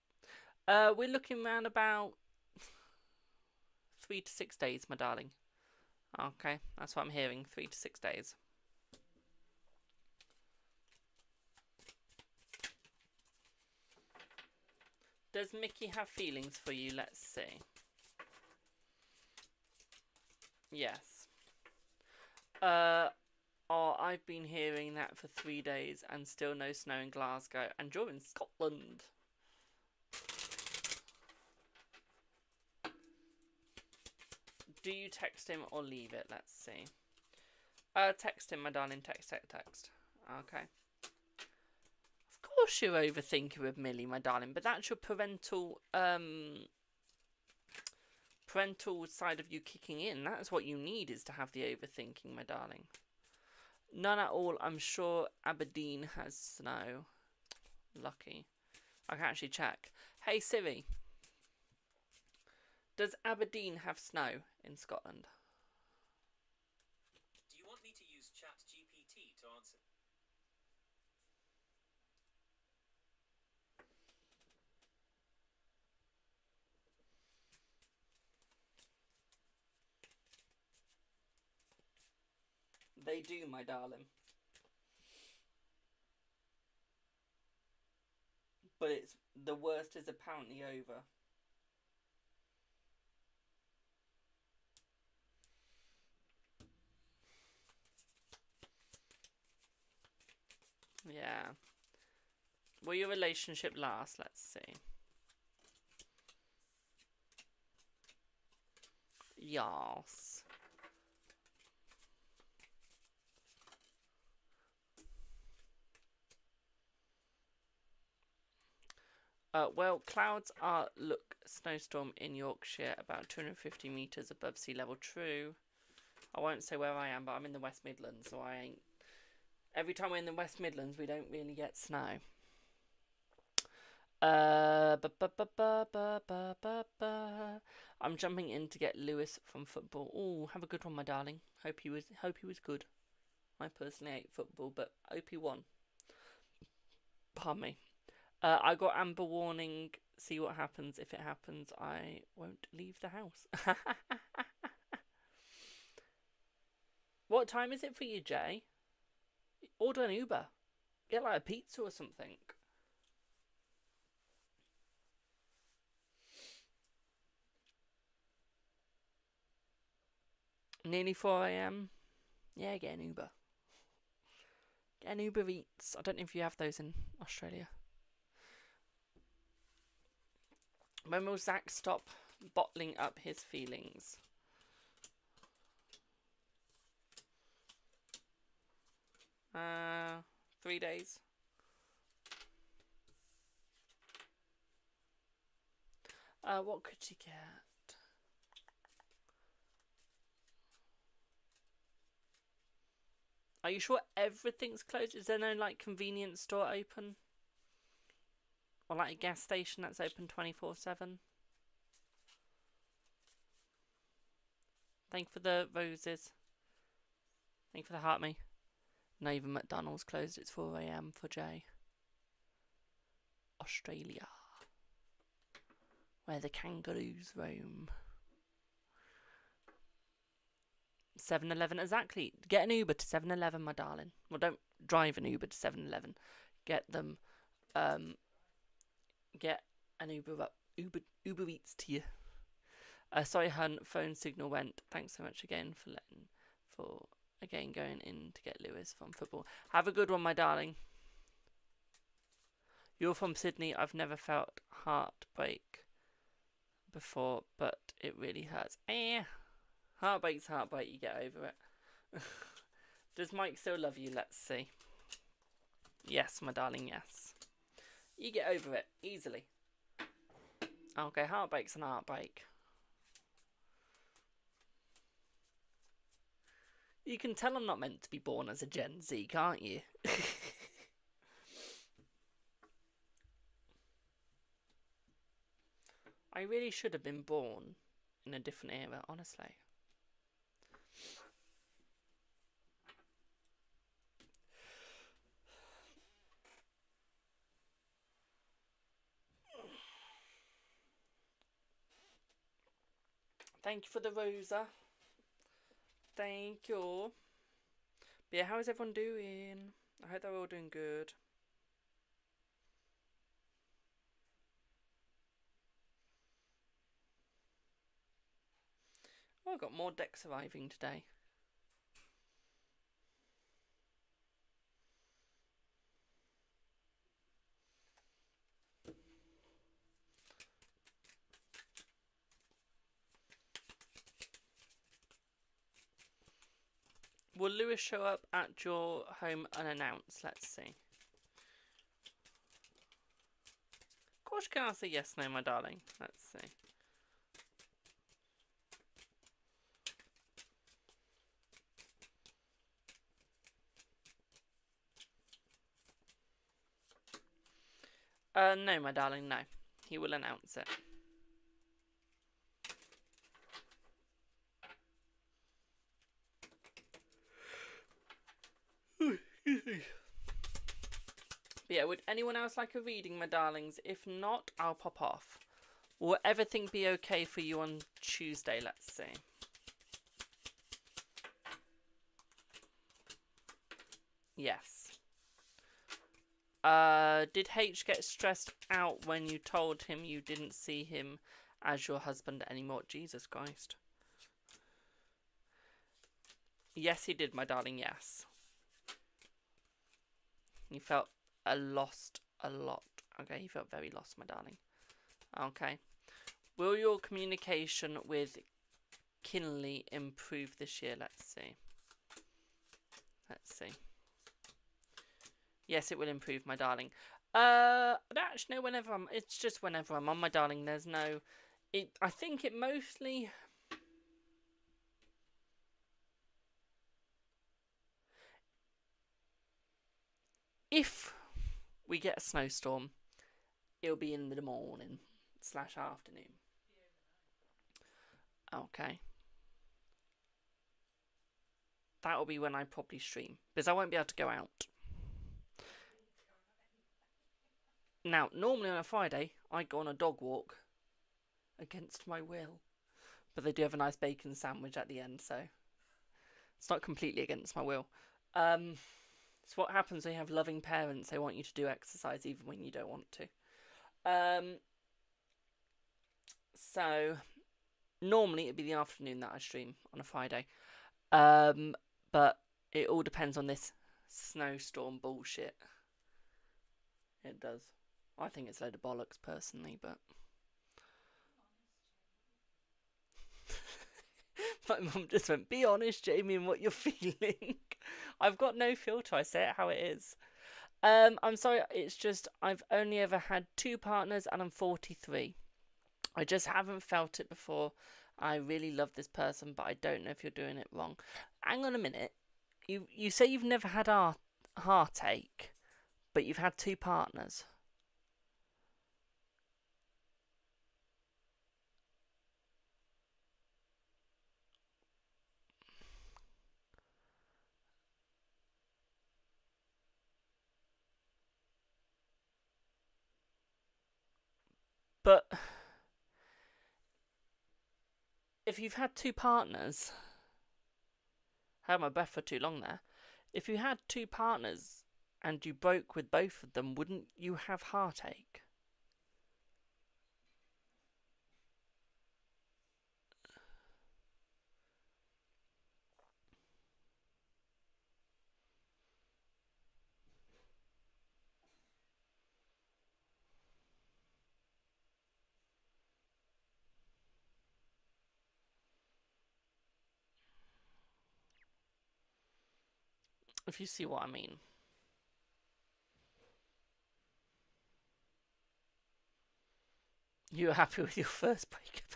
We're looking around about 3 to 6 days, my darling. Okay, that's what I'm hearing. 3 to 6 days. Does Mickey have feelings for you? Let's see. Yes. Oh, I've been hearing that for 3 days and still no snow in Glasgow. And you're in Scotland. Do you text him or leave it? Let's see. Text him, my darling. Text. Okay. Of course you're overthinking with Millie, my darling, but that's your parental side of you kicking in. That's what you need, is to have the overthinking, my darling. None at all. I'm sure Aberdeen has snow. Lucky. I can actually check. Hey Siri. Does Aberdeen have snow in Scotland? Do you want me to use ChatGPT to answer? They do, my darling. But it's the worst is apparently over. Yeah. Will your relationship last? Let's see. Yes. Well, clouds are, look, snowstorm in Yorkshire, about 250 metres above sea level. True. I won't say where I am, but I'm in the West Midlands, so I ain't... Every time we're in the West Midlands, we don't really get snow. I'm jumping in to get Lewis from football. Oh, have a good one, my darling. Hope he was good. I personally hate football, but hope he won. Pardon me. I got amber warning. See what happens. If it happens, I won't leave the house. What time is it for you, Jay? Order an Uber. Get like a pizza or something. Nearly 4 AM. Yeah, get an Uber. Get an Uber Eats. I don't know if you have those in Australia. When will Zach stop bottling up his feelings. Uh, 3 days. What could she get? Are you sure everything's closed? Is there no like convenience store open? Or like a gas station that's open 24/7? Thank you for the roses. Thank you for the heart me. Not even McDonald's closed. It's 4 AM for Jay. Australia, where the kangaroos roam. 7-Eleven, exactly. Get an Uber to 7-Eleven, my darling. Well, don't drive an Uber to 7-Eleven. Get them, get an Uber up. Uber Eats to you. Sorry, hun, phone signal went. Thanks so much again for going in to get Lewis from football. Have a good one, my darling. You're from Sydney. I've never felt heartbreak before, but it really hurts. Heartbreak's heartbreak. You get over it. Does Mike still love you? Let's see. Yes, my darling, yes. You get over it easily. Okay, heartbreak's an heartbreak. You can tell I'm not meant to be born as a Gen Z, can't you? I really should have been born in a different era, honestly. Thank you for the Rosa. Thank you. But yeah, how is everyone doing? I hope they're all doing good. Oh, I've got more decks arriving today. Will Lewis show up at your home unannounced? Let's see. Of course you can answer yes, no, my darling. Let's see. No, my darling, no. He will announce it. But yeah, would anyone else like a reading, my darlings? If not, I'll pop off. Will everything be okay for you on Tuesday? Let's see. Yes. Did H get stressed out when you told him you didn't see him as your husband anymore? Jesus Christ. Yes, he did, my darling, yes. He felt lost a lot. Okay, he felt very lost, my darling. Okay. Will your communication with Kinley improve this year? Let's see. Let's see. Yes, it will improve, my darling. I don't actually know whenever I'm... It's just whenever I'm on, my darling. There's no... I think it mostly... If we get a snowstorm, it'll be in the morning / afternoon. Okay. That'll be when I probably stream, because I won't be able to go out. Now, normally on a Friday, I go on a dog walk against my will. But they do have a nice bacon sandwich at the end, so it's not completely against my will. It's what happens when you have loving parents. They want you to do exercise even when you don't want to. So, normally it'd be the afternoon that I stream on a Friday. But it all depends on this snowstorm bullshit. It does. I think it's a load of bollocks, personally, but... My mum just went, be honest, Jamie, and what you're feeling. I've got no filter. I say it how it is. I'm sorry. It's just I've only ever had 2 partners, and I'm 43. I just haven't felt it before. I really love this person, but I don't know if you're doing it wrong. Hang on a minute. You say you've never had a heartache, but you've had 2 partners. But if you've had 2 partners, I held my breath for too long there. If you had 2 partners and you broke with both of them, wouldn't you have heartache? If you see what I mean. You were happy with your first breakup.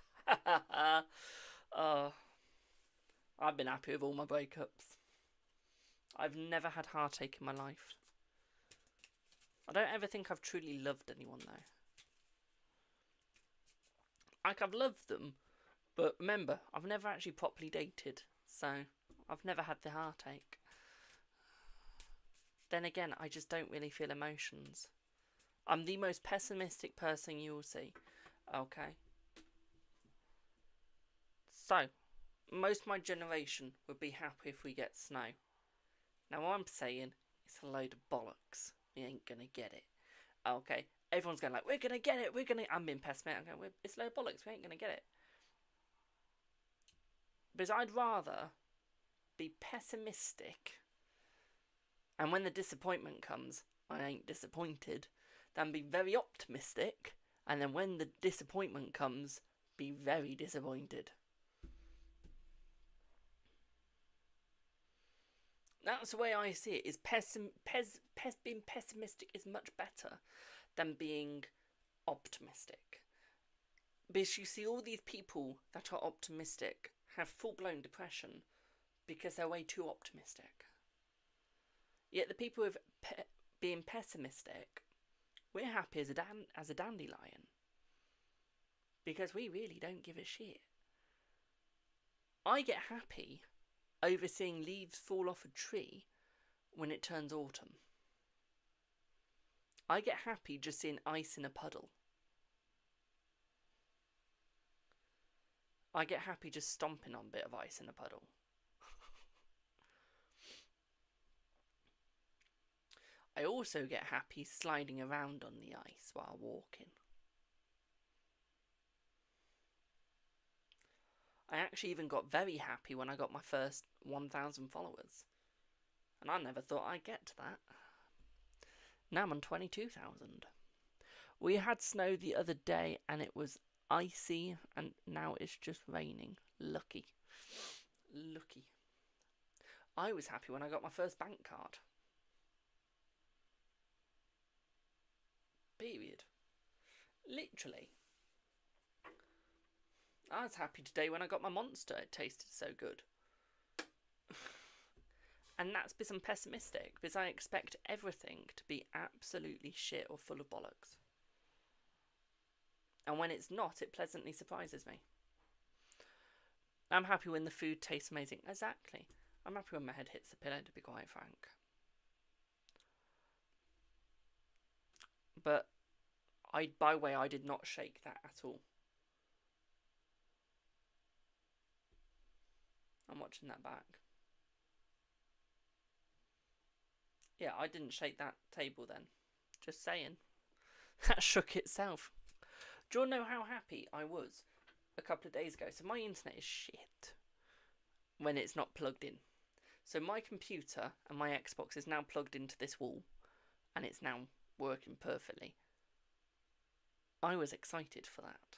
Oh, I've been happy with all my breakups. I've never had heartache in my life. I don't ever think I've truly loved anyone though. Like, I've loved them, but remember, I've never actually properly dated, so I've never had the heartache. Then again, I just don't really feel emotions. I'm the most pessimistic person you will see. Okay. So, most of my generation would be happy if we get snow. Now, I'm saying it's a load of bollocks. We ain't gonna get it. Okay. Everyone's going like, we're gonna get it. I'm being pessimistic. I'm going, it's a load of bollocks. We ain't gonna get it. Because I'd rather be pessimistic, and when the disappointment comes, I ain't disappointed, than be very optimistic, and then when the disappointment comes, be very disappointed. That's the way I see it. Is being pessimistic is much better than being optimistic. Because you see all these people that are optimistic have full-blown depression because they're way too optimistic. Yet the people with being pessimistic, we're happy as a dandelion because we really don't give a shit. I get happy over seeing leaves fall off a tree when it turns autumn. I get happy just seeing ice in a puddle. I get happy just stomping on a bit of ice in a puddle. I also get happy sliding around on the ice while walking. I actually even got very happy when I got my first 1,000 followers. And I never thought I'd get to that. Now I'm on 22,000. We had snow the other day and it was icy, and now it's just raining. Lucky. I was happy when I got my first bank card. Period. Literally. I was happy today when I got my Monster. It tasted so good. And that's because I'm pessimistic, because I expect everything to be absolutely shit or full of bollocks. And when it's not, it pleasantly surprises me. I'm happy when the food tastes amazing. Exactly. I'm happy when my head hits the pillow, to be quite frank. But, by the way, I did not shake that at all. I'm watching that back. Yeah, I didn't shake that table then. Just saying. That shook itself. Do you know how happy I was a couple of days ago? So my internet is shit when it's not plugged in. So my computer and my Xbox is now plugged into this wall, and it's now working perfectly. I was excited for that.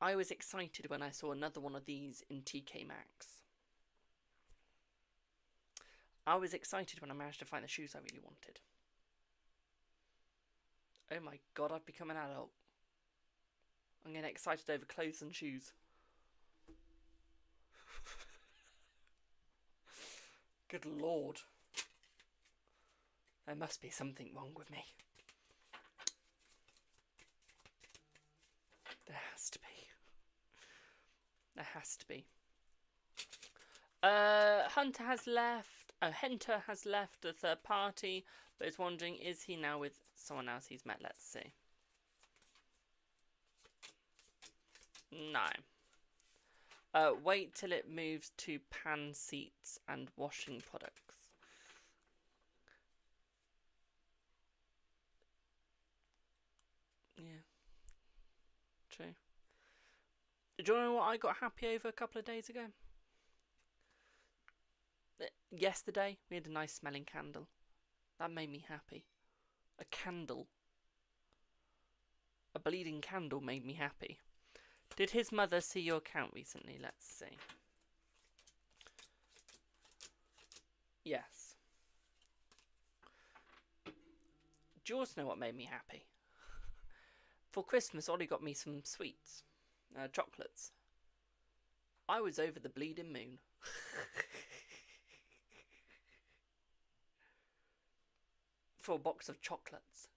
I was excited when I saw another one of these in TK Maxx. I was excited when I managed to find the shoes I really wanted. Oh my god, I've become an adult. I'm getting excited over clothes and shoes. Good lord. There must be something wrong with me. There has to be. There has to be. Hunter has left. Hunter has left the third party, but is wondering, is he now with someone else he's met? Let's see. No. Wait till it moves to pan seats and washing products. Yeah. True. Do you know what I got happy over a couple of days ago? Yesterday, we had a nice smelling candle. That made me happy. A candle. A bleeding candle made me happy. Did his mother see your account recently? Let's see. Yes. Do you also know what made me happy? For Christmas, Ollie got me some sweets. Chocolates. I was over the bleeding moon. For a box of chocolates.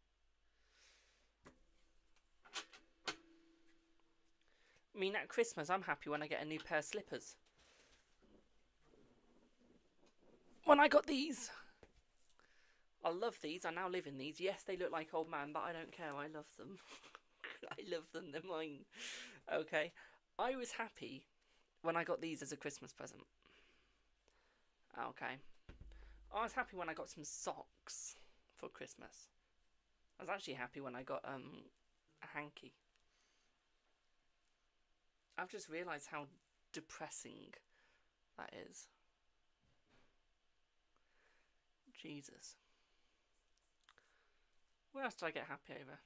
I mean, at Christmas, I'm happy when I get a new pair of slippers. When I got these. I love these. I now live in these. Yes, they look like old man, but I don't care. I love them. I love them. They're mine. Okay. I was happy when I got these as a Christmas present. Okay. I was happy when I got some socks for Christmas. I was actually happy when I got a hanky. I've just realised how depressing that is. Jesus. What else did I get happy over?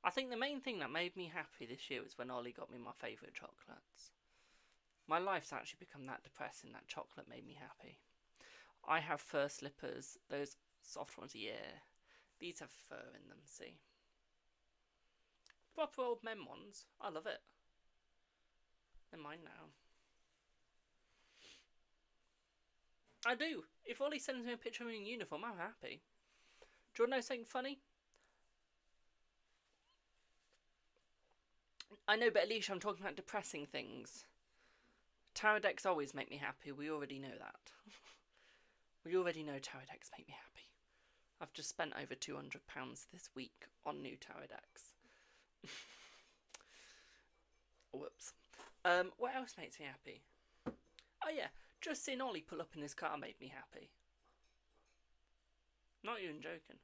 I think the main thing that made me happy this year was when Ollie got me my favourite chocolates. My life's actually become that depressing that chocolate made me happy. I have fur slippers, those soft ones, yeah. These have fur in them, see. Proper old men ones. I love it. They're mine now. I do. If Ollie sends me a picture of me in uniform, I'm happy. Do you want to know something funny? I know, but at least I'm talking about depressing things. Tower decks always make me happy. We already know that. We already know tower decks make me happy. I've just spent over £200 this week on new tower decks. Whoops. What else makes me happy? Oh yeah, just seeing Ollie pull up in his car made me happy. Not even joking.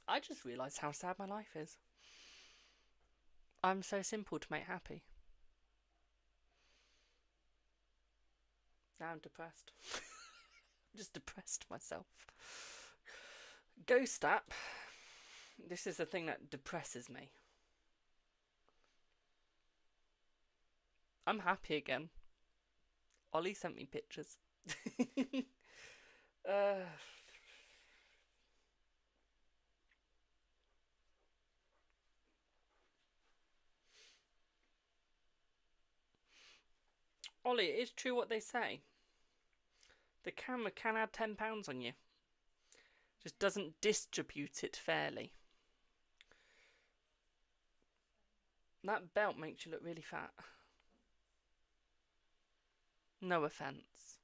I just realised how sad my life is. I'm so simple to make happy. Now I'm depressed. Just depressed myself. Ghost app. This is the thing that depresses me. I'm happy again. Ollie sent me pictures. Ollie, it is true what they say. The camera can add £10 on you. Just doesn't distribute it fairly. That belt makes you look really fat. No offence.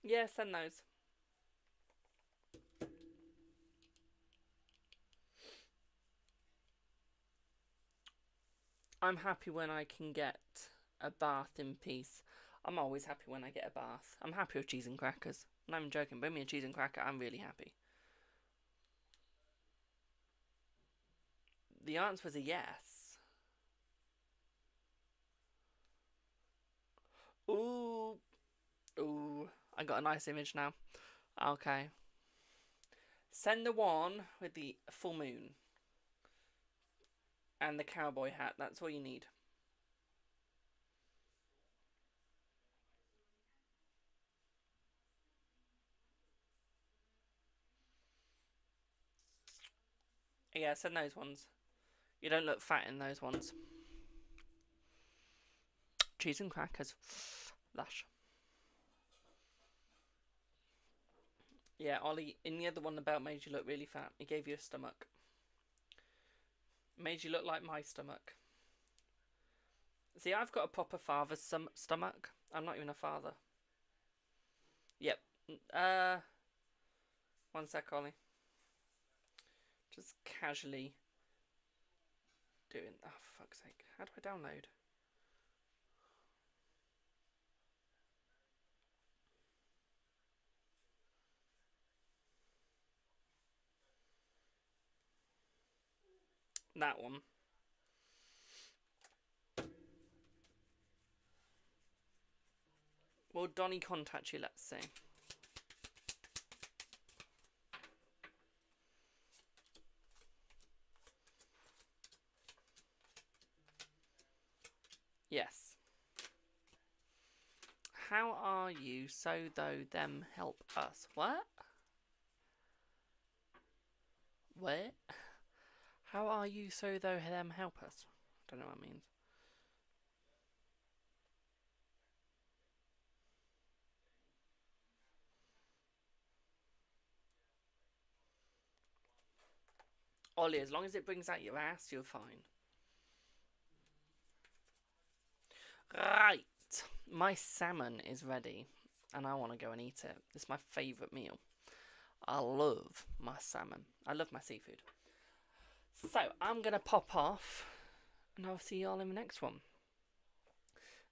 Yeah, send those. I'm happy when I can get a bath in peace. I'm always happy when I get a bath. I'm happy with cheese and crackers. I'm not even joking. Bring me a cheese and cracker. I'm really happy. The answer was a yes. Ooh. Ooh. I got a nice image now. Okay. Send the one with the full moon. And the cowboy hat. That's all you need. Yeah, send those ones. You don't look fat in those ones. Cheese and crackers. Lush. Yeah, Ollie, in the other one, the belt made you look really fat. He gave you a stomach. Made you look like my stomach. See, I've got a proper father's stomach. I'm not even a father. Yep. One sec, Ollie. Just casually doing... Oh, for fuck's sake. How do I download? That one. Will Donnie contact you? Let's see. Yes. How are you so though them help us? What? What? How are you so though them help us? Don't know what that means. Ollie, as long as it brings out your ass, you're fine. Right. My salmon is ready. And I want to go and eat it. It's my favourite meal. I love my salmon. I love my seafood. So, I'm going to pop off. And I'll see y'all in the next one.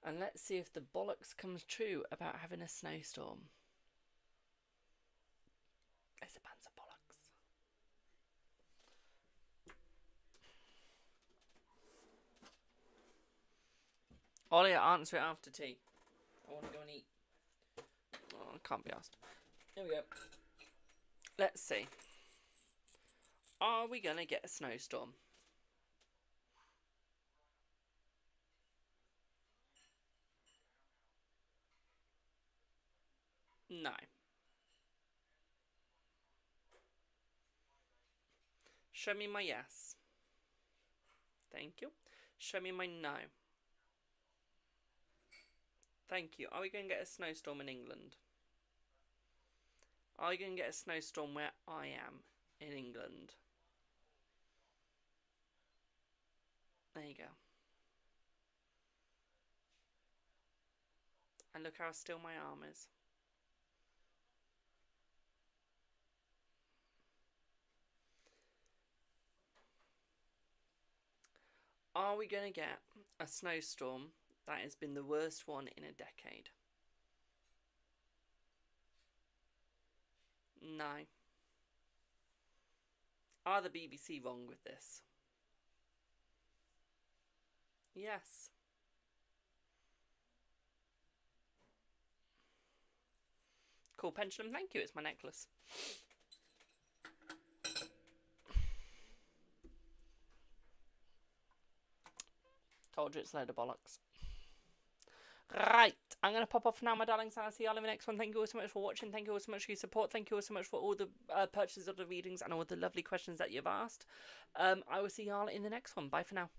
And let's see if the bollocks comes true about having a snowstorm. It's a bunch of bollocks. Ollie, I'll answer it after tea. I want to go and eat. Oh, I can't be asked. Here we go. Let's see. Are we going to get a snowstorm? No. Show me my yes. Thank you. Show me my no. Thank you. Are we going to get a snowstorm in England? Are we going to get a snowstorm where I am in England? There you go. And look how still my arm is. Are we going to get a snowstorm that has been the worst one in a decade? No. Are the BBC wrong with this? Yes. Cool pendulum, thank you. It's my necklace. Told you it's a load of bollocks. Right, I'm going to pop off now, my darlings, and I'll see y'all in the next one. Thank you all so much for watching. Thank you all so much for your support. Thank you all so much for all the purchases of the readings and all the lovely questions that you've asked. I will see y'all in the next one. Bye for now.